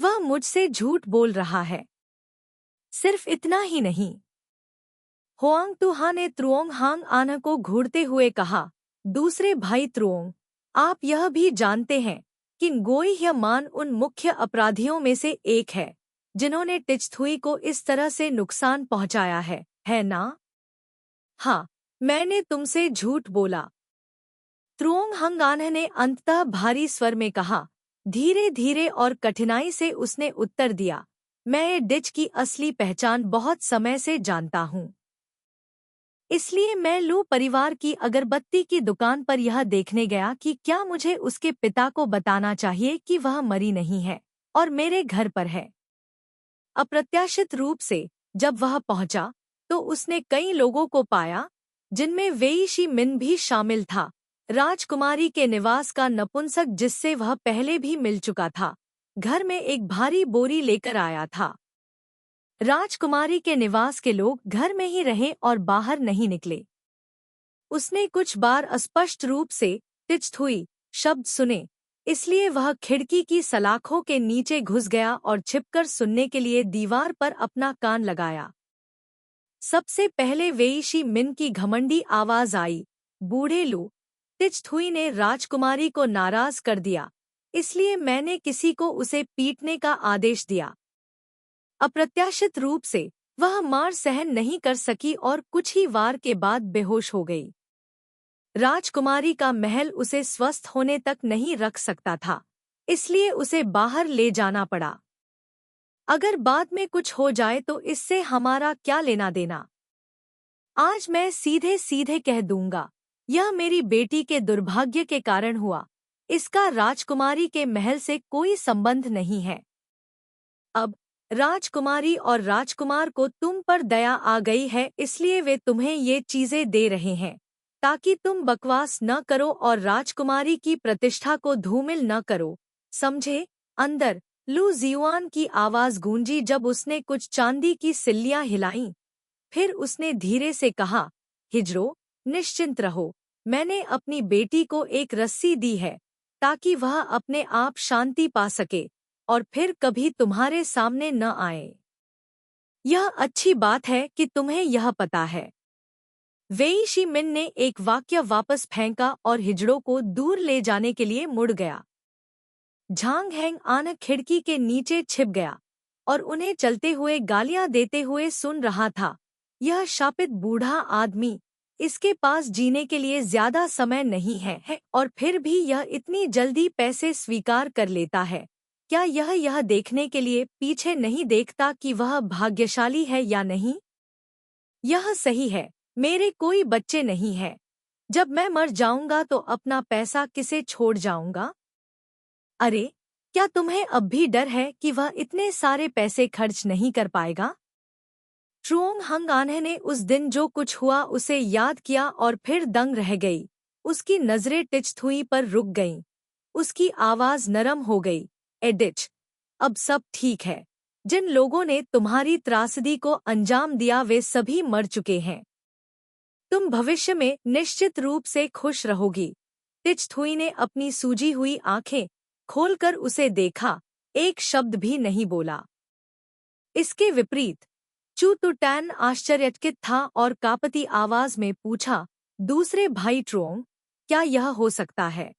वह मुझसे झूठ बोल रहा है। सिर्फ इतना ही नहीं, होआंग तुहा ने त्रुओंग हांग आना को घूरते हुए कहा। दूसरे भाई त्रुओंग, आप यह भी जानते हैं कि गोई ह्यमान उन मुख्य अपराधियों में से एक है जिन्होंने टिचथुई को इस तरह से नुकसान पहुंचाया है ना? हाँ, मैंने तुमसे झूठ बोला। त्रुओंग हंगान ने अंततः भारी स्वर में कहा। धीरे धीरे और कठिनाई से उसने उत्तर दिया, मैं ये डिच की असली पहचान बहुत समय से जानता हूँ। इसलिए मैं लू परिवार की अगरबत्ती की दुकान पर यह देखने गया कि क्या मुझे उसके पिता को बताना चाहिए कि वह मरी नहीं है और मेरे घर पर है। अप्रत्याशित रूप से जब वह पहुंचा तो उसने कई लोगों को पाया, जिनमें वेई शी मिन भी शामिल था, राजकुमारी के निवास का नपुंसक जिससे वह पहले भी मिल चुका था, घर में एक भारी बोरी लेकर आया था। राजकुमारी के निवास के लोग घर में ही रहे और बाहर नहीं निकले। उसने कुछ बार अस्पष्ट रूप से टिचथुई शब्द सुने, इसलिए वह खिड़की की सलाखों के नीचे घुस गया और छिपकर सुनने के लिए दीवार पर अपना कान लगाया। सबसे पहले वेई शी मिन की घमंडी आवाज आई, बूढ़े लू। टिचथुई ने राजकुमारी को नाराज कर दिया, इसलिए मैंने किसी को उसे पीटने का आदेश दिया। अप्रत्याशित रूप से वह मार सहन नहीं कर सकी और कुछ ही वार के बाद बेहोश हो गई। राजकुमारी का महल उसे स्वस्थ होने तक नहीं रख सकता था, इसलिए उसे बाहर ले जाना पड़ा। अगर बाद में कुछ हो जाए तो इससे हमारा क्या लेना देना? आज मैं सीधे सीधे कह दूंगा, यह मेरी बेटी के दुर्भाग्य के कारण हुआ। इसका राजकुमारी के महल से कोई संबंध नहीं है। अब राजकुमारी और राजकुमार को तुम पर दया आ गई है, इसलिए वे तुम्हें ये चीजें दे रहे हैं ताकि तुम बकवास न करो और राजकुमारी की प्रतिष्ठा को धूमिल न करो, समझे? अंदर लू जियुआन की आवाज गूंजी जब उसने कुछ चांदी की सिल्लियां हिलाईं। फिर उसने धीरे से कहा, हिजरो, निश्चिंत रहो। मैंने अपनी बेटी को एक रस्सी दी है ताकि वह अपने आप शांति पा सके और फिर कभी तुम्हारे सामने न आए। यह अच्छी बात है कि तुम्हें यह पता है। वेई शी मिन ने एक वाक्य वापस फेंका और हिजड़ों को दूर ले जाने के लिए मुड़ गया। झांग हैंग आन खिड़की के नीचे छिप गया और उन्हें चलते हुए गालियां देते हुए सुन रहा था। यह शापित बूढ़ा आदमी, इसके पास जीने के लिए ज्यादा समय नहीं है और फिर भी यह इतनी जल्दी पैसे स्वीकार कर लेता है। क्या यह देखने के लिए पीछे नहीं देखता कि वह भाग्यशाली है या नहीं? यह सही है, मेरे कोई बच्चे नहीं है। जब मैं मर जाऊंगा तो अपना पैसा किसे छोड़ जाऊंगा? अरे, क्या तुम्हें अब भी डर है कि वह इतने सारे पैसे खर्च नहीं कर पाएगा? ट्रुओंग हंगाने ने उस दिन जो कुछ हुआ उसे याद किया और फिर दंग रह गई। उसकी नजरें टिचथुई पर रुक गईं। उसकी आवाज नरम हो गई। एडिच, अब सब ठीक है। जिन लोगों ने तुम्हारी त्रासदी को अंजाम दिया वे सभी मर चुके हैं। तुम भविष्य में निश्चित रूप से खुश रहोगी। टिचथुई ने अपनी सूजी हुई आंखें खोलकर उसे देखा, एक शब्द भी नहीं बोला। इसके विपरीत चूतुटैन आश्चर्यचकित था और कांपती आवाज में पूछा, दूसरे भाई ट्रुओंग, क्या यह हो सकता है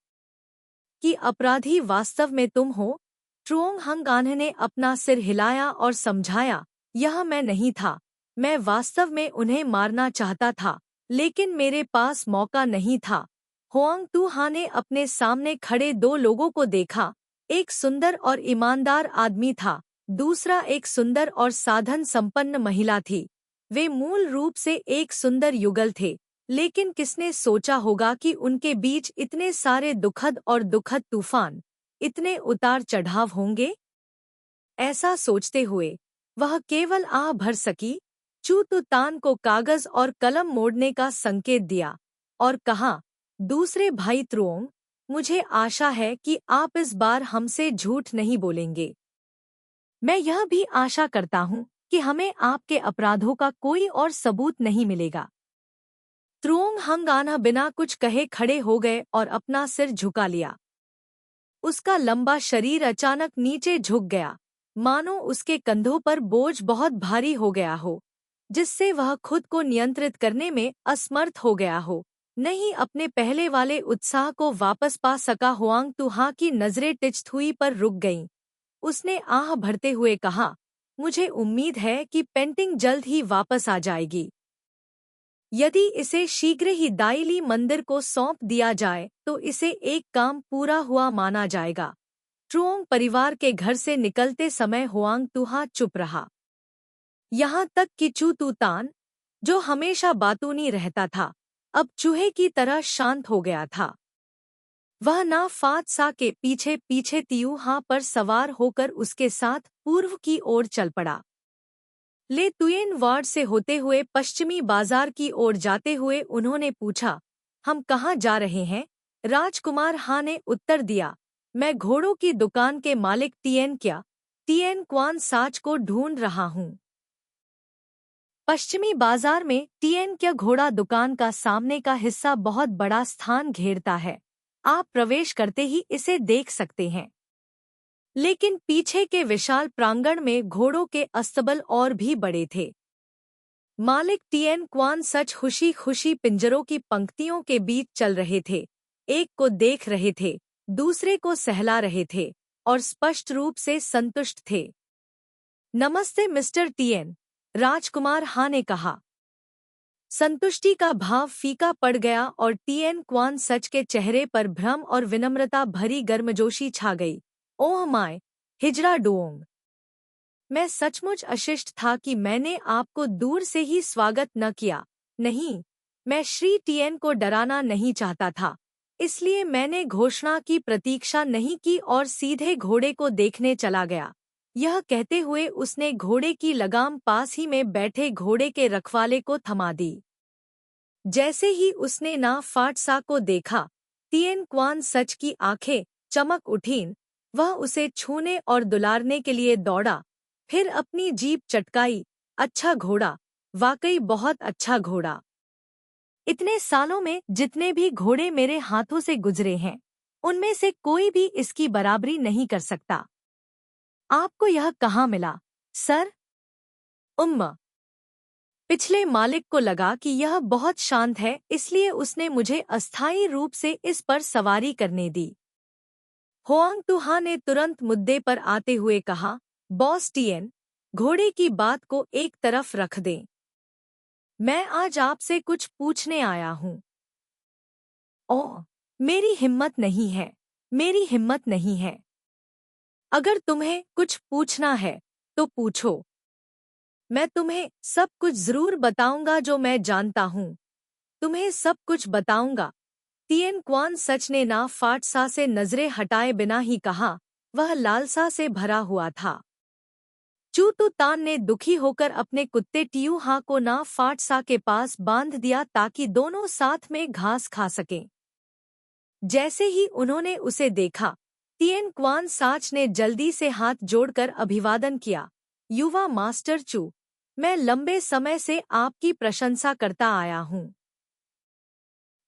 कि अपराधी वास्तव में तुम हो? ट्रुओंग हंगाने ने अपना सिर हिलाया और समझाया, यह मैं नहीं था। मैं वास्तव में उन्हें मारना चाहता था, लेकिन मेरे पास मौका नहीं था। होआंग तुहा ने अपने सामने खड़े दो लोगों को देखा। एक सुंदर और ईमानदार आदमी था, दूसरा एक सुंदर और साधन संपन्न महिला थी। वे मूल रूप से एक सुंदर युगल थे, लेकिन किसने सोचा होगा कि उनके बीच इतने सारे दुखद तूफान, इतने उतार चढ़ाव होंगे? ऐसा सोचते हुए वह केवल आह भर सकी। चूतुतान को कागज और कलम मोड़ने का संकेत दिया और कहा, दूसरे भाई त्रुओंग, मुझे आशा है कि आप इस बार हमसे झूठ नहीं बोलेंगे। मैं यह भी आशा करता हूँ कि हमें आपके अपराधों का कोई और सबूत नहीं मिलेगा। त्रुओंग हंगाना बिना कुछ कहे खड़े हो गए और अपना सिर झुका लिया। उसका लंबा शरीर अचानक नीचे झुक गया, मानो उसके कंधों पर बोझ बहुत भारी हो गया हो, जिससे वह खुद को नियंत्रित करने में असमर्थ हो गया हो। नहीं अपने पहले वाले उत्साह को वापस पा सका। होआंग तुहा की नजरें टिचथुई पर रुक गईं। उसने आह भरते हुए कहा, मुझे उम्मीद है कि पेंटिंग जल्द ही वापस आ जाएगी। यदि इसे शीघ्र ही दाइली मंदिर को सौंप दिया जाए तो इसे एक काम पूरा हुआ माना जाएगा। ट्रुओंग परिवार के घर से निकलते समय होआंग तुहा चुप रहा। यहाँ तक कि चूतुतान, जो हमेशा बातूनी रहता था, अब चूहे की तरह शांत हो गया था। वह ना फात सा के पीछे पीछे तियुहा पर सवार होकर उसके साथ पूर्व की ओर चल पड़ा। ले तुयेन वार्ड से होते हुए पश्चिमी बाजार की ओर जाते हुए उन्होंने पूछा, हम कहाँ जा रहे हैं? राजकुमार हा ने उत्तर दिया, मैं घोड़ों की दुकान के मालिक तिएन क्वान साच को ढूंढ रहा हूँ। पश्चिमी बाजार में तिएन क्या घोड़ा दुकान का सामने का हिस्सा बहुत बड़ा स्थान घेरता है। आप प्रवेश करते ही इसे देख सकते हैं। लेकिन पीछे के विशाल प्रांगण में घोड़ों के अस्तबल और भी बड़े थे। मालिक तिएन क्वान सच खुशी खुशी पिंजरों की पंक्तियों के बीच चल रहे थे। एक को देख रहे थे, दूसरे को सहला रहे थे और स्पष्ट रूप से संतुष्ट थे। नमस्ते मिस्टर तिएन, राजकुमार हा ने कहा। संतुष्टि का भाव फीका पड़ गया और तिएन क्वान सच के चेहरे पर भ्रम और विनम्रता भरी गर्मजोशी छा गई। ओह माय, हिजड़ा डुओंग, मैं सचमुच अशिष्ट था कि मैंने आपको दूर से ही स्वागत न किया। नहीं, मैं श्री तिएन को डराना नहीं चाहता था, इसलिए मैंने घोषणा की प्रतीक्षा नहीं की और सीधे घोड़े को देखने चला गया। यह कहते हुए उसने घोड़े की लगाम पास ही में बैठे घोड़े के रखवाले को थमा दी। जैसे ही उसने ना फाटसा को देखा, तिएन क्वान सच की आंखें चमक उठीं। वह उसे छूने और दुलारने के लिए दौड़ा, फिर अपनी जीभ चटकाई। अच्छा घोड़ा, वाकई बहुत अच्छा घोड़ा। इतने सालों में जितने भी घोड़े मेरे हाथों से गुजरे हैं, उनमें से कोई भी इसकी बराबरी नहीं कर सकता। आपको यह कहाँ मिला, सर? पिछले मालिक को लगा कि यह बहुत शांत है, इसलिए उसने मुझे अस्थायी रूप से इस पर सवारी करने दी। होआंग तुहा ने तुरंत मुद्दे पर आते हुए कहा, बॉस तिएन, घोड़े की बात को एक तरफ रख दें। मैं आज आपसे कुछ पूछने आया हूँ। ओह, मेरी हिम्मत नहीं है, मेरी हिम्मत नहीं है। अगर तुम्हें कुछ पूछना है तो पूछो। मैं तुम्हें सब कुछ जरूर बताऊंगा जो मैं जानता हूँ। तुम्हें सब कुछ बताऊंगा। तिएन क्वान सच ने ना फाटसा से नजरें हटाए बिना ही कहा, वह लालसा से भरा हुआ था। चूतू तान ने दुखी होकर अपने कुत्ते टियूहा को ना फाटसा के पास बांध दिया ताकि दोनों साथ में घास खा सकें। जैसे ही उन्होंने उसे देखा, तिएन क्वान साच ने जल्दी से हाथ जोड़कर अभिवादन किया। युवा मास्टर चू, मैं लंबे समय से आपकी प्रशंसा करता आया हूँ।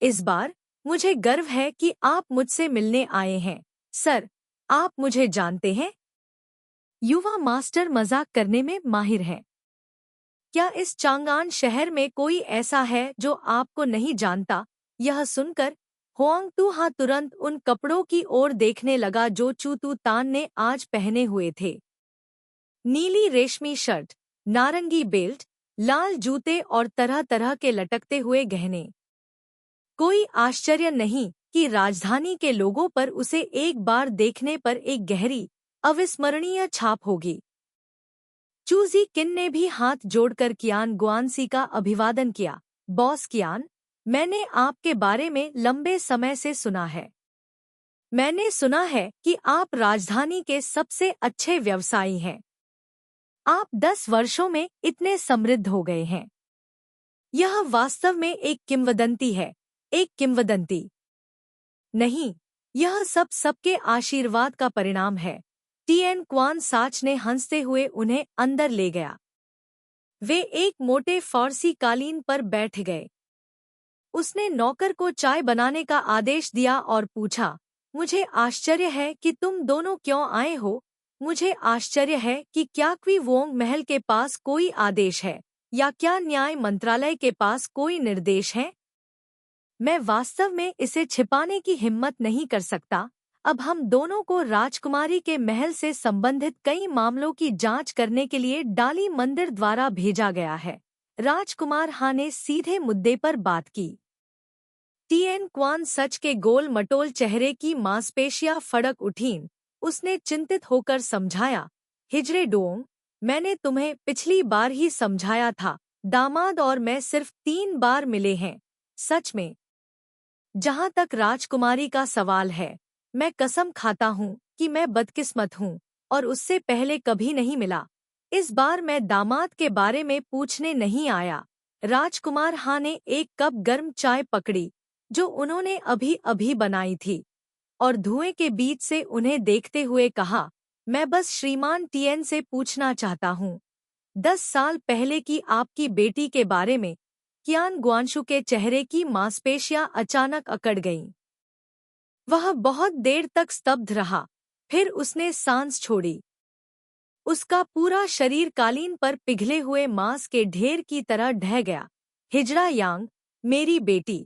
इस बार मुझे गर्व है कि आप मुझसे मिलने आए हैं। सर, आप मुझे जानते हैं? युवा मास्टर मजाक करने में माहिर है। क्या इस चांगान शहर में कोई ऐसा है जो आपको नहीं जानता? यह सुनकर हुआंग तुहा तुरंत उन कपड़ों की ओर देखने लगा जो चूतू तान ने आज पहने हुए थे। नीली रेशमी शर्ट, नारंगी बेल्ट, लाल जूते और तरह तरह के लटकते हुए गहने। कोई आश्चर्य नहीं कि राजधानी के लोगों पर उसे एक बार देखने पर एक गहरी, अविस्मरणीय छाप होगी। चूजी किन ने भी हाथ जोड़कर कियान गुआनसी का अभिवादन किया। बॉस कियान, मैंने आपके बारे में लंबे समय से सुना है। मैंने सुना है कि आप राजधानी के सबसे अच्छे व्यवसायी हैं। आप 10 वर्षों में इतने समृद्ध हो गए हैं। यह वास्तव में एक किंवदंती है, एक किंवदंती। नहीं, यह सब सबके आशीर्वाद का परिणाम है। तिएन क्वान साच ने हंसते हुए उन्हें अंदर ले गया। वे एक मोटे फारसी कालीन पर बैठ गए। उसने नौकर को चाय बनाने का आदेश दिया और पूछा, मुझे आश्चर्य है कि तुम दोनों क्यों आए हो? मुझे आश्चर्य है कि क्या क्वी वोंग महल के पास कोई आदेश है, या क्या न्याय मंत्रालय के पास कोई निर्देश है? मैं वास्तव में इसे छिपाने की हिम्मत नहीं कर सकता। अब हम दोनों को राजकुमारी के महल से संबंधित कई मामलों की जांच करने के लिए डाली मंदिर द्वारा भेजा गया है। राजकुमार हा ने सीधे मुद्दे पर बात की। तिएन क्वान सच के गोल मटोल चेहरे की मांसपेशियां फड़क उठीं। उसने चिंतित होकर समझाया, हिजरे डोंग, मैंने तुम्हें पिछली बार ही समझाया था। दामाद और मैं सिर्फ 3 बार मिले हैं। सच में। जहाँ तक राजकुमारी का सवाल है, मैं कसम खाता हूँ कि मैं बदकिस्मत हूँ और उससे पहले कभी नहीं मिला। इस बार मैं दामाद के बारे में पूछने नहीं आया। राजकुमार हा ने एक कप गर्म चाय पकड़ी जो उन्होंने अभी अभी बनाई थी और धुएं के बीच से उन्हें देखते हुए कहा, मैं बस श्रीमान तिएन से पूछना चाहता हूँ। 10 साल पहले की आपकी बेटी के बारे में। कियान गुआनशु के चेहरे की मांसपेशियां अचानक अकड़ गईं। वह बहुत देर तक स्तब्ध रहा, फिर उसने सांस छोड़ी। उसका पूरा शरीर कालीन पर पिघले हुए मांस के ढेर की तरह ढह गया। हिजड़ा यांग, मेरी बेटी।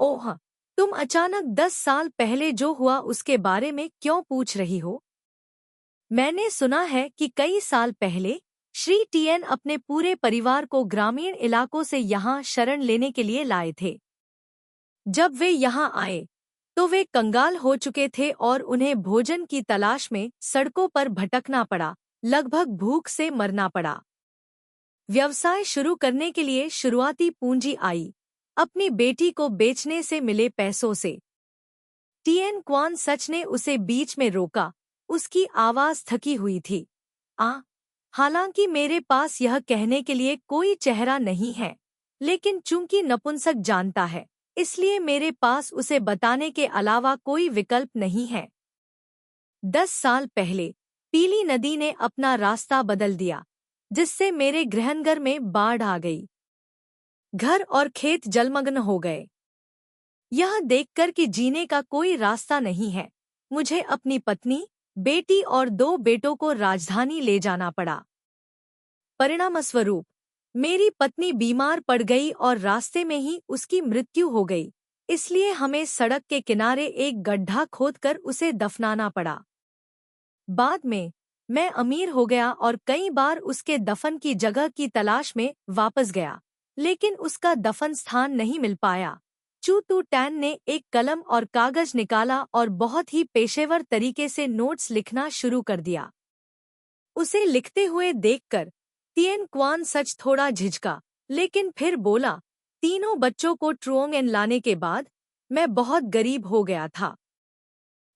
ओह, तुम अचानक 10 साल पहले जो हुआ उसके बारे में क्यों पूछ रही हो? मैंने सुना है कि कई साल पहले श्री टिएन अपने पूरे परिवार को ग्रामीण इलाकों से यहाँ शरण लेने के लिए लाए थे। जब वे यहाँ आए तो वे कंगाल हो चुके थे और उन्हें भोजन की तलाश में सड़कों पर भटकना पड़ा, लगभग भूख से मरना पड़ा। व्यवसाय शुरू करने के लिए शुरुआती पूंजी आई, अपनी बेटी को बेचने से मिले पैसों से। तिएन क्वान सच ने उसे बीच में रोका, उसकी आवाज थकी हुई थी। हालांकि मेरे पास यह कहने के लिए कोई चेहरा नहीं है, लेकिन चूंकि नपुंसक जानता है, इसलिए मेरे पास उसे बताने के अलावा कोई विकल्प नहीं है। 10 साल पहले पीली नदी ने अपना रास्ता बदल दिया, जिससे मेरे गृहनगर में बाढ़ आ गई। घर और खेत जलमग्न हो गए। यह देखकर कि जीने का कोई रास्ता नहीं है, मुझे अपनी पत्नी, बेटी और 2 बेटों को राजधानी ले जाना पड़ा। परिणामस्वरूप मेरी पत्नी बीमार पड़ गई और रास्ते में ही उसकी मृत्यु हो गई, इसलिए हमें सड़क के किनारे एक गड्ढा खोदकर उसे दफनाना पड़ा। बाद में मैं अमीर हो गया और कई बार उसके दफन की जगह की तलाश में वापस गया, लेकिन उसका दफन स्थान नहीं मिल पाया। चू तू टैन ने एक कलम और कागज निकाला और बहुत ही पेशेवर तरीके से नोट्स लिखना शुरू कर दिया। उसे लिखते हुए देखकर तिएन क्वान सच थोड़ा झिझका, लेकिन फिर बोला, तीनों बच्चों को ट्रुओंग एन लाने के बाद मैं बहुत गरीब हो गया था।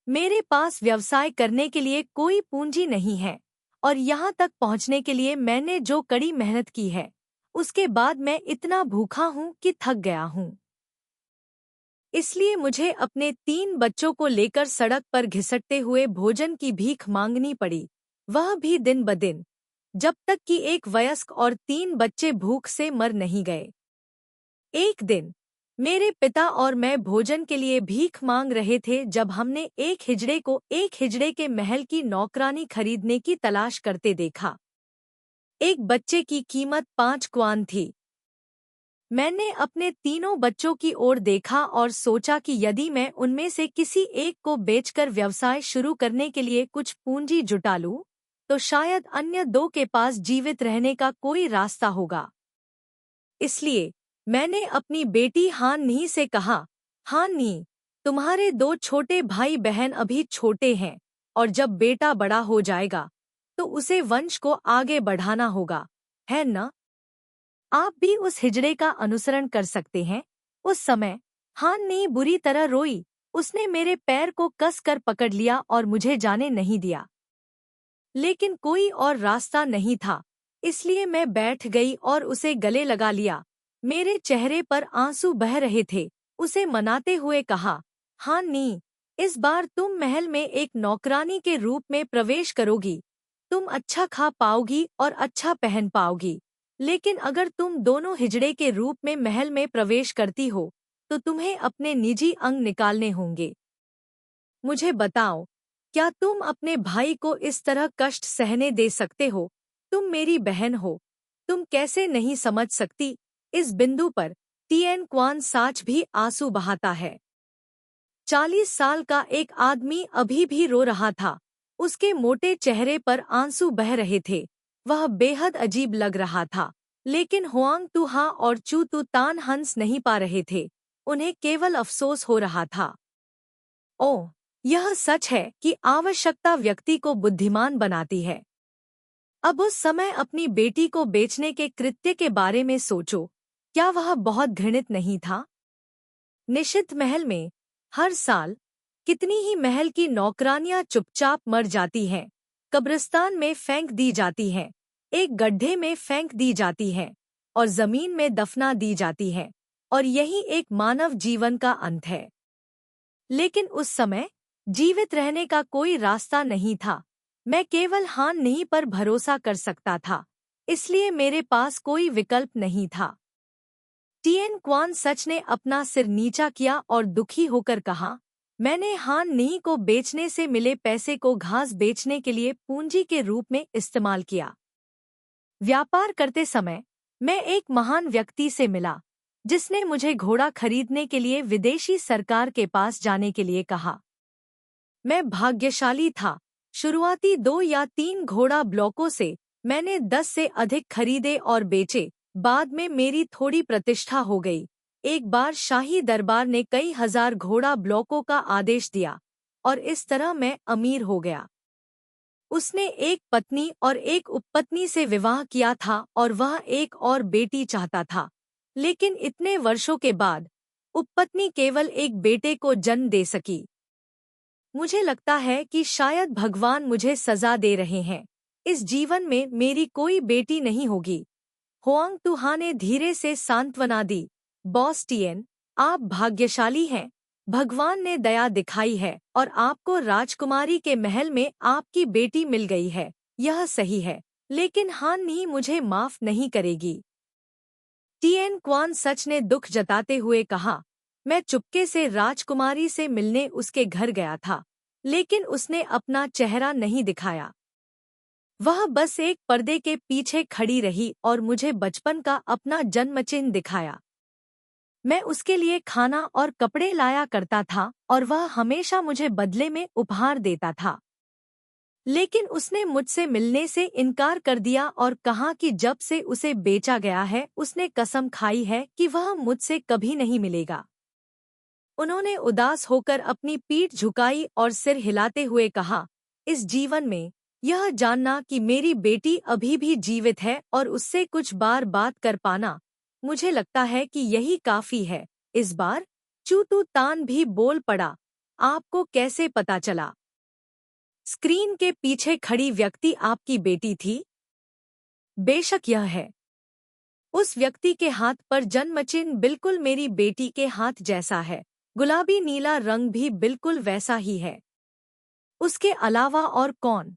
मेरे पास व्यवसाय करने के लिए कोई पूंजी नहीं है और यहाँ तक पहुँचने के लिए मैंने जो कड़ी मेहनत की है, उसके बाद मैं इतना भूखा हूँ कि थक गया हूँ। इसलिए मुझे अपने 3 बच्चों को लेकर सड़क पर घिसटते हुए भोजन की भीख मांगनी पड़ी, वह भी दिन ब दिन, जब तक कि एक वयस्क और 3 बच्चे भूख से मर नहीं गए। एक दिन मेरे पिता और मैं भोजन के लिए भीख मांग रहे थे जब हमने एक हिजड़े को एक हिजड़े के महल की नौकरानी खरीदने की तलाश करते देखा। एक बच्चे की कीमत 5 क्वान थी। मैंने अपने तीनों बच्चों की ओर देखा और सोचा कि यदि मैं उनमें से किसी एक को बेचकर व्यवसाय शुरू करने के लिए कुछ पूंजी जुटा लूं, तो शायद अन्य 2 के पास जीवित रहने का कोई रास्ता होगा। इसलिए मैंने अपनी बेटी हान नी से कहा, हान नी, तुम्हारे 2 छोटे भाई बहन अभी छोटे हैं और जब बेटा बड़ा हो जाएगा तो उसे वंश को आगे बढ़ाना होगा, है न? आप भी उस हिजड़े का अनुसरण कर सकते हैं। उस समय हान नी बुरी तरह रोई। उसने मेरे पैर को कस कर पकड़ लिया और मुझे जाने नहीं दिया। लेकिन कोई और रास्ता नहीं था, इसलिए मैं बैठ गई और उसे गले लगा लिया। मेरे चेहरे पर आंसू बह रहे थे। उसे मनाते हुए कहा, हान नी, इस बार तुम महल में एक नौकरानी के रूप में प्रवेश करोगी। तुम अच्छा खा पाओगी और अच्छा पहन पाओगी। लेकिन अगर तुम दोनों हिजड़े के रूप में महल में प्रवेश करती हो, तो तुम्हें अपने निजी अंग निकालने होंगे। मुझे बताओ, क्या तुम अपने भाई को इस तरह कष्ट सहने दे सकते हो? तुम मेरी बहन हो, तुम कैसे नहीं समझ सकती? इस बिंदु पर टिएन क्वान साच भी आंसू बहाता है। 40 साल का एक आदमी अभी भी रो रहा था। उसके मोटे चेहरे पर आंसू बह रहे थे। वह बेहद अजीब लग रहा था, लेकिन हुआंग तुहा और चू तू तान हंस नहीं पा रहे थे। उन्हें केवल अफसोस हो रहा था। ओह, यह सच है कि आवश्यकता व्यक्ति को बुद्धिमान बनाती है। अब उस समय अपनी बेटी को बेचने के कृत्य के बारे में सोचो, क्या वह बहुत घृणित नहीं था? निषिद्ध महल में हर साल कितनी ही महल की नौकरानियां चुपचाप मर जाती हैं, कब्रिस्तान में फेंक दी जाती हैं, एक गड्ढे में फेंक दी जाती हैं और जमीन में दफना दी जाती हैं, और यही एक मानव जीवन का अंत है। लेकिन उस समय जीवित रहने का कोई रास्ता नहीं था। मैं केवल हान नहीं पर भरोसा कर सकता था, इसलिए मेरे पास कोई विकल्प नहीं था। टिएन क्वान सच ने अपना सिर नीचा किया और दुखी होकर कहा, मैंने हान नी को बेचने से मिले पैसे को घास बेचने के लिए पूंजी के रूप में इस्तेमाल किया। व्यापार करते समय मैं एक महान व्यक्ति से मिला, जिसने मुझे घोड़ा खरीदने के लिए विदेशी सरकार के पास जाने के लिए कहा। मैं भाग्यशाली था। शुरुआती 2 या 3 घोड़ा ब्लॉकों से मैंने 10 से अधिक खरीदे और बेचे। बाद में मेरी थोड़ी प्रतिष्ठा हो गई। एक बार शाही दरबार ने कई हजार घोड़ा ब्लॉकों का आदेश दिया और इस तरह मैं अमीर हो गया। उसने एक पत्नी और एक उपपत्नी से विवाह किया था और वह एक और बेटी चाहता था। लेकिन इतने वर्षों के बाद उपपत्नी केवल एक बेटे को जन्म दे सकी। मुझे लगता है कि शायद भगवान मुझे सजा दे रहे हैं। इस जीवन में मेरी कोई बेटी नहीं होगी। हुआंग तुहा ने धीरे से सांत्वना दी। बॉस टिएन, आप भाग्यशाली हैं। भगवान ने दया दिखाई है और आपको राजकुमारी के महल में आपकी बेटी मिल गई है। यह सही है, लेकिन हान नी मुझे माफ नहीं करेगी। टिएन क्वान सच ने दुख जताते हुए कहा, मैं चुपके से राजकुमारी से मिलने उसके घर गया था, लेकिन उसने अपना चेहरा नहीं दिखाया। वह बस एक पर्दे के पीछे खड़ी रही और मुझे बचपन का अपना जन्मचिन्ह दिखाया। मैं उसके लिए खाना और कपड़े लाया करता था और वह हमेशा मुझे बदले में उपहार देता था। लेकिन उसने मुझसे मिलने से इनकार कर दिया और कहा कि जब से उसे बेचा गया है उसने कसम खाई है कि वह मुझसे कभी नहीं मिलेगा। उन्होंने उदास होकर अपनी पीठ झुकाई और सिर हिलाते हुए कहा, इस जीवन में यह जानना कि मेरी बेटी अभी भी जीवित है और उससे कुछ बार बात कर पाना, मुझे लगता है कि यही काफी है। इस बार चू तू तान भी बोल पड़ा, आपको कैसे पता चला? स्क्रीन के पीछे खड़ी व्यक्ति आपकी बेटी थी? बेशक यह है। उस व्यक्ति के हाथ पर जन्मचिन्ह बिल्कुल मेरी बेटी के हाथ जैसा है। गुलाबी नीला रंग भी बिल्कुल वैसा ही है। उसके अलावा और कौन?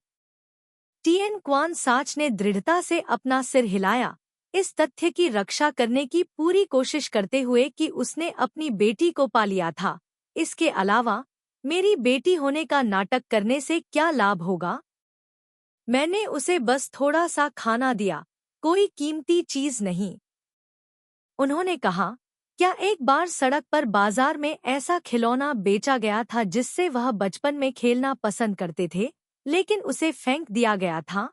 टिएन क्वान साच ने दृढ़ता से अपना सिर हिलाया, इस तथ्य की रक्षा करने की पूरी कोशिश करते हुए कि उसने अपनी बेटी को पा लिया था। इसके अलावा मेरी बेटी होने का नाटक करने से क्या लाभ होगा? मैंने उसे बस थोड़ा सा खाना दिया, कोई कीमती चीज नहीं। उन्होंने कहा, क्या एक बार सड़क पर बाजार में ऐसा खिलौना बेचा गया था जिससे वह बचपन में खेलना पसंद करते थे, लेकिन उसे फेंक दिया गया था?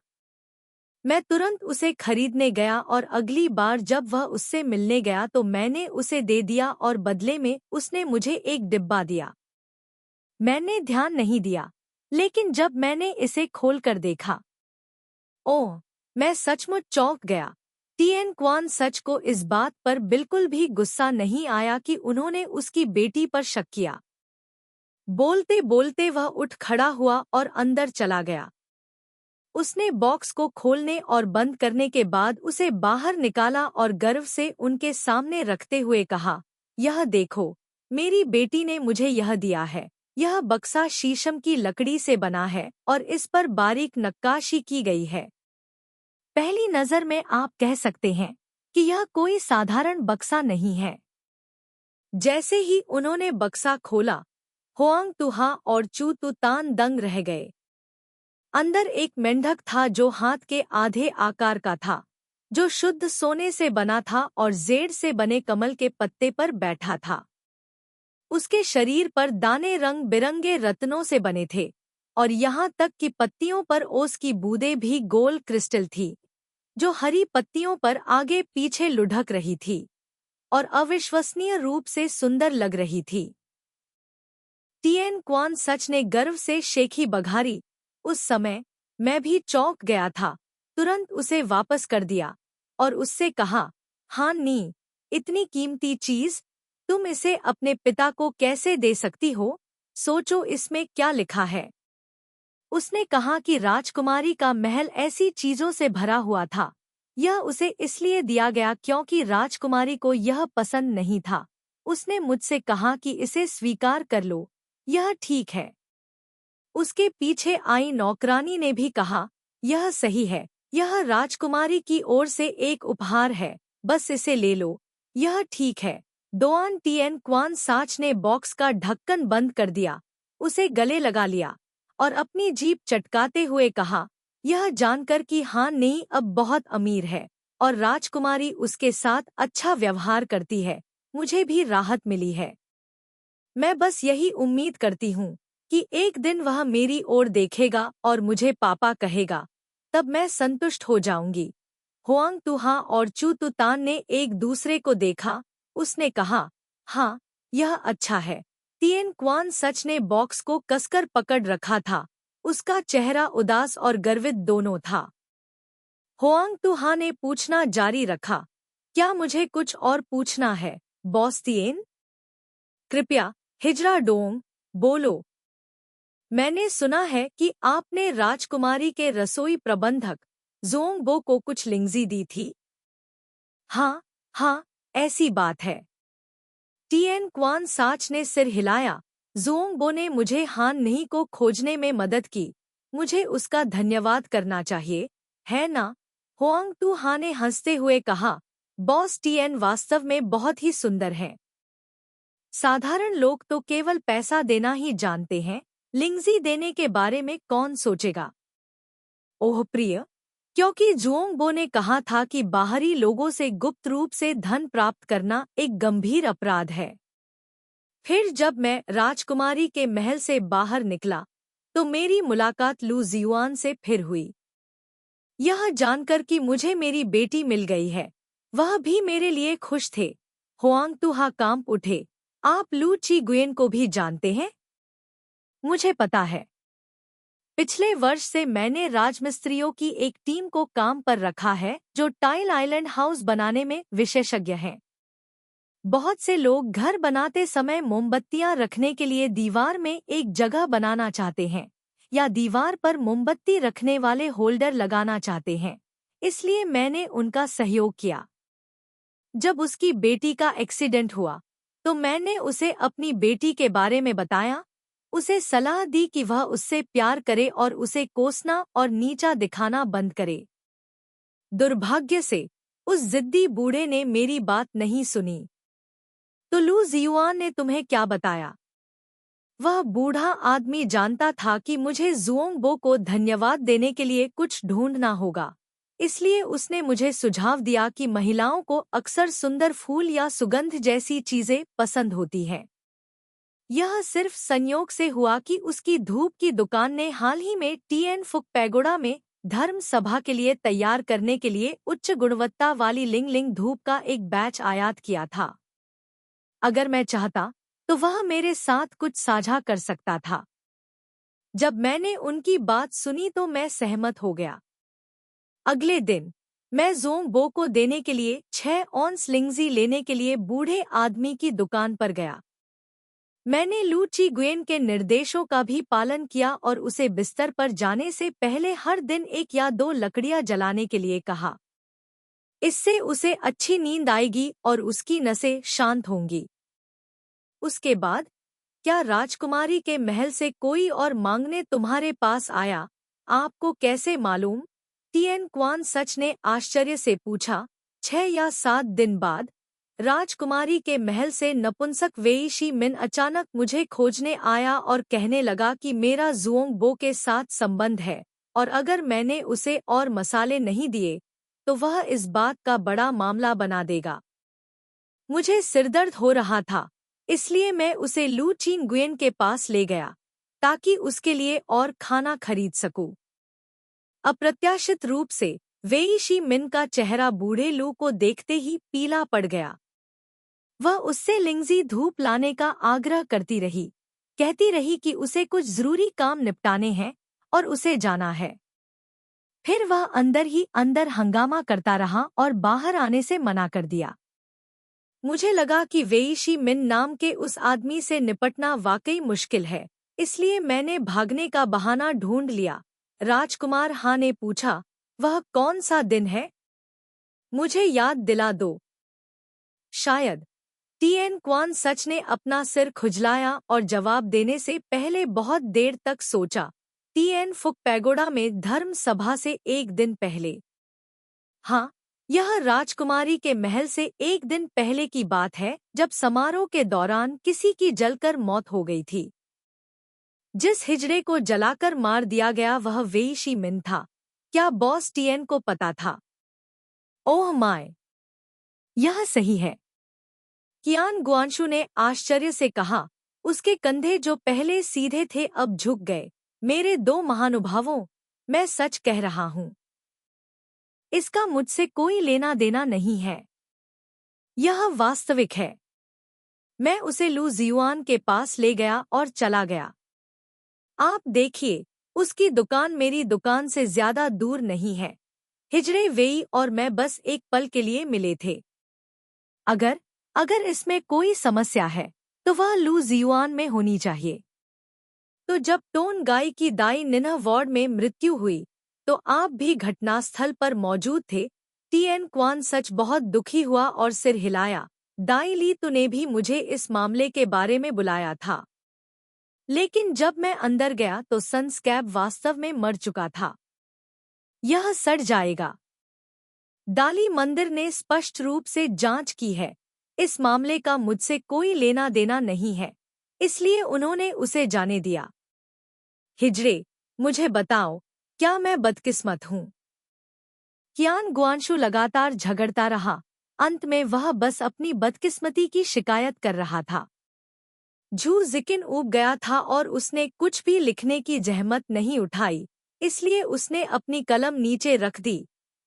मैं तुरंत उसे खरीदने गया और अगली बार जब वह उससे मिलने गया तो मैंने उसे दे दिया और बदले में उसने मुझे एक डिब्बा दिया। मैंने ध्यान नहीं दिया, लेकिन जब मैंने इसे खोलकर देखा, ओह, मैं सचमुच चौंक गया। टिएन क्वान सच को इस बात पर बिल्कुल भी गुस्सा नहीं आया कि उन्होंने उसकी बेटी पर शक किया। बोलते बोलते वह उठ खड़ा हुआ और अंदर चला गया। उसने बॉक्स को खोलने और बंद करने के बाद उसे बाहर निकाला और गर्व से उनके सामने रखते हुए कहा, यह देखो, मेरी बेटी ने मुझे यह दिया है। यह बक्सा शीशम की लकड़ी से बना है और इस पर बारीक नक्काशी की गई है। पहली नज़र में आप कह सकते हैं कि यह कोई साधारण बक्सा नहीं है। जैसे ही उन्होंने बक्सा खोला, होआंग तुहा और चू तू तान दंग रह गए। अंदर एक मेंढक था जो हाथ के आधे आकार का था, जो शुद्ध सोने से बना था और जेड से बने कमल के पत्ते पर बैठा था। उसके शरीर पर दाने रंग बिरंगे रत्नों से बने थे और यहाँ तक कि पत्तियों पर ओस की बूंदें भी गोल क्रिस्टल थी, जो हरी पत्तियों पर आगे पीछे लुढ़क रही थी और अविश्वसनीय रूप से सुंदर लग रही थी। टिएन क्वान सच ने गर्व से शेखी बघारी। उस समय मैं भी चौंक गया था, तुरंत उसे वापस कर दिया और उससे कहा, हान नी, इतनी कीमती चीज, तुम इसे अपने पिता को कैसे दे सकती हो? सोचो इसमें क्या लिखा है। उसने कहा कि राजकुमारी का महल ऐसी चीजों से भरा हुआ था। यह उसे इसलिए दिया गया क्योंकि राजकुमारी को यह पसंद नहीं था। उसने मुझसे कहा कि इसे स्वीकार कर लो, यह ठीक है। उसके पीछे आई नौकरानी ने भी कहा, यह सही है, यह राजकुमारी की ओर से एक उपहार है, बस इसे ले लो, यह ठीक है। दोआन टिएन क्वान साच ने बॉक्स का ढक्कन बंद कर दिया, उसे गले लगा लिया और अपनी जीभ चटकाते हुए कहा, यह जानकर कि हान नहीं अब बहुत अमीर है और राजकुमारी उसके साथ अच्छा व्यवहार करती है, मुझे भी राहत मिली है। मैं बस यही उम्मीद करती हूँ कि एक दिन वह मेरी ओर देखेगा और मुझे पापा कहेगा, तब मैं संतुष्ट हो जाऊंगी। होआंग तुहा और चू तुतान ने एक दूसरे को देखा। उसने कहा, हाँ, यह अच्छा है। टिएन क्वान सच ने बॉक्स को कसकर पकड़ रखा था, उसका चेहरा उदास और गर्वित दोनों था। होआंग तुहा ने पूछना जारी रखा, क्या मुझे कुछ और पूछना है, बॉस टिएन? कृपया, हिजरा डोंग, बोलो। मैंने सुना है कि आपने राजकुमारी के रसोई प्रबंधक जोंगबो को कुछ लिंगजी दी थी। हाँ, हाँ, ऐसी बात है। टिएन क्वान साच ने सिर हिलाया। जोंगबो ने मुझे हान नहीं को खोजने में मदद की, मुझे उसका धन्यवाद करना चाहिए, है ना? होआंग तू हा ने हंसते हुए कहा, बॉस टिएन वास्तव में बहुत ही सुंदर है। साधारण लोग तो केवल पैसा देना ही जानते हैं, लिंगजी देने के बारे में कौन सोचेगा? ओह प्रिय, क्योंकि जुओंगबो ने कहा था कि बाहरी लोगों से गुप्त रूप से धन प्राप्त करना एक गंभीर अपराध है। फिर जब मैं राजकुमारी के महल से बाहर निकला, तो मेरी मुलाकात लू जियुआन से फिर हुई। यह जानकर कि मुझे मेरी बेटी मिल गई है, वह भी मेरे लिए खुश थे। होआंग तुहा कांप उठे, आप लू ची गुयेन को भी जानते हैं? मुझे पता है। पिछले वर्ष से मैंने राजमिस्त्रियों की एक टीम को काम पर रखा है जो टाइल आइलैंड हाउस बनाने में विशेषज्ञ हैं। बहुत से लोग घर बनाते समय मोमबत्तियां रखने के लिए दीवार में एक जगह बनाना चाहते हैं या दीवार पर मोमबत्ती रखने वाले होल्डर लगाना चाहते हैं। इसलिए मैंने उनका सहयोग किया। जब उसकी बेटी का एक्सीडेंट हुआ तो मैंने उसे अपनी बेटी के बारे में बताया, उसे सलाह दी कि वह उससे प्यार करे और उसे कोसना और नीचा दिखाना बंद करे। दुर्भाग्य से उस जिद्दी बूढ़े ने मेरी बात नहीं सुनी। तो लू जियुआन ने तुम्हें क्या बताया? वह बूढ़ा आदमी जानता था कि मुझे जुओंगबो को धन्यवाद देने के लिए कुछ ढूंढना होगा, इसलिए उसने मुझे सुझाव दिया कि महिलाओं को अक्सर सुंदर फूल या सुगंध जैसी चीजें पसंद होती हैं। यह सिर्फ संयोग से हुआ कि उसकी धूप की दुकान ने हाल ही में टीएन फुक पैगोडा में धर्म सभा के लिए तैयार करने के लिए उच्च गुणवत्ता वाली लिंग लिंग धूप का एक बैच आयात किया था। अगर मैं चाहता तो वह मेरे साथ कुछ साझा कर सकता था। जब मैंने उनकी बात सुनी तो मैं सहमत हो गया। अगले दिन मैं जोंगबो को देने के लिए 6 ऑन्स लिंगजी लेने के लिए बूढ़े आदमी की दुकान पर गया। मैंने लू चिगुएन के निर्देशों का भी पालन किया और उसे बिस्तर पर जाने से पहले हर दिन 1 या 2 लकड़ियां जलाने के लिए कहा। इससे उसे अच्छी नींद आएगी और उसकी नसें शांत होंगी। उसके बाद क्या राजकुमारी के महल से कोई और मांगने तुम्हारे पास आया? आपको कैसे मालूम? टिएन क्वान सच ने आश्चर्य से पूछा। 6 या 7 दिन बाद राजकुमारी के महल से नपुंसक वेई शी मिन अचानक मुझे खोजने आया और कहने लगा कि मेरा जुओंगबो के साथ संबंध है और अगर मैंने उसे और मसाले नहीं दिए तो वह इस बात का बड़ा मामला बना देगा। मुझे सिरदर्द हो रहा था, इसलिए मैं उसे लू चिंगुएन के पास ले गया ताकि उसके लिए और खाना खरीद सकूं। अप्रत्याशित रूप से वेई शी मिन का चेहरा बूढ़े लू को देखते ही पीला पड़ गया। वह उससे लिंगजी धूप लाने का आग्रह करती रही, कहती रही कि उसे कुछ जरूरी काम निपटाने हैं और उसे जाना है। फिर वह अंदर ही अंदर हंगामा करता रहा और बाहर आने से मना कर दिया। मुझे लगा कि वेई शी मिन नाम के उस आदमी से निपटना वाकई मुश्किल है, इसलिए मैंने भागने का बहाना ढूंढ लिया। राजकुमार हां ने पूछा, वह कौन सा दिन है? मुझे याद दिला दो। शायद। टिएन क्वान सच ने अपना सिर खुजलाया और जवाब देने से पहले बहुत देर तक सोचा। टिएन फुक पैगोडा में धर्म सभा से 1 दिन पहले। हाँ, यह राजकुमारी के महल से 1 दिन पहले की बात है जब समारोह के दौरान किसी की जलकर मौत हो गई थी। जिस हिजड़े को जलाकर मार दिया गया वह वेई शी मिन था। क्या बॉस टिएन को पता था? ओह माय, यह सही है। कियान गुआनशु ने आश्चर्य से कहा। उसके कंधे जो पहले सीधे थे अब झुक गए। मेरे 2 महानुभावों, मैं सच कह रहा हूँ। इसका मुझसे कोई लेना देना नहीं है। यह वास्तविक है। मैं उसे लू जियुआन के पास ले गया और चला गया। आप देखिए, उसकी दुकान मेरी दुकान से ज्यादा दूर नहीं है। हिजड़े वेई और मैं बस एक पल के लिए मिले थे। अगर इसमें कोई समस्या है तो वह लू जियुआन में होनी चाहिए। तो जब टोन गाई की दाई निन्ह वार्ड में मृत्यु हुई तो आप भी घटनास्थल पर मौजूद थे। टिएन क्वान सच बहुत दुखी हुआ और सिर हिलाया। दाई ली तूने भी मुझे इस मामले के बारे में बुलाया था, लेकिन जब मैं अंदर गया तो सनस्कैब वास्तव में मर चुका था। यह सड़ जाएगा। दाली मंदिर ने स्पष्ट रूप से जांच की है। इस मामले का मुझसे कोई लेना देना नहीं है, इसलिए उन्होंने उसे जाने दिया। हिजड़े, मुझे बताओ, क्या मैं बदकिस्मत हूँ? कियान गुआनशु लगातार झगड़ता रहा। अंत में वह बस अपनी बदकिस्मती की शिकायत कर रहा था। झू जिकिन ऊब गया था और उसने कुछ भी लिखने की जहमत नहीं उठाई, इसलिए उसने अपनी कलम नीचे रख दी,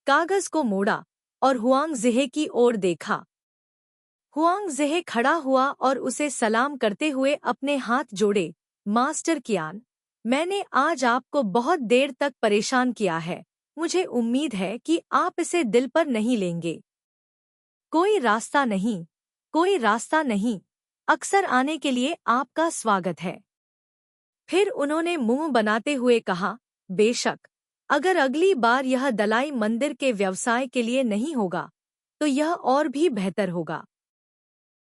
कागज को मोड़ा और हुआंग ज़िहे की ओर देखा। हुआंग ज़िहे खड़ा हुआ और उसे सलाम करते हुए अपने हाथ जोड़े। मास्टर कियान, मैंने आज आपको बहुत देर तक परेशान किया है। मुझे उम्मीद है कि आप इसे दिल पर नहीं लेंगे। कोई रास्ता नहीं, कोई रास्ता नहीं, अक्सर आने के लिए आपका स्वागत है। फिर उन्होंने मुंह बनाते हुए कहा, बेशक, अगर अगली बार यह दलाई मंदिर के व्यवसाय के लिए नहीं होगा तो यह और भी बेहतर होगा।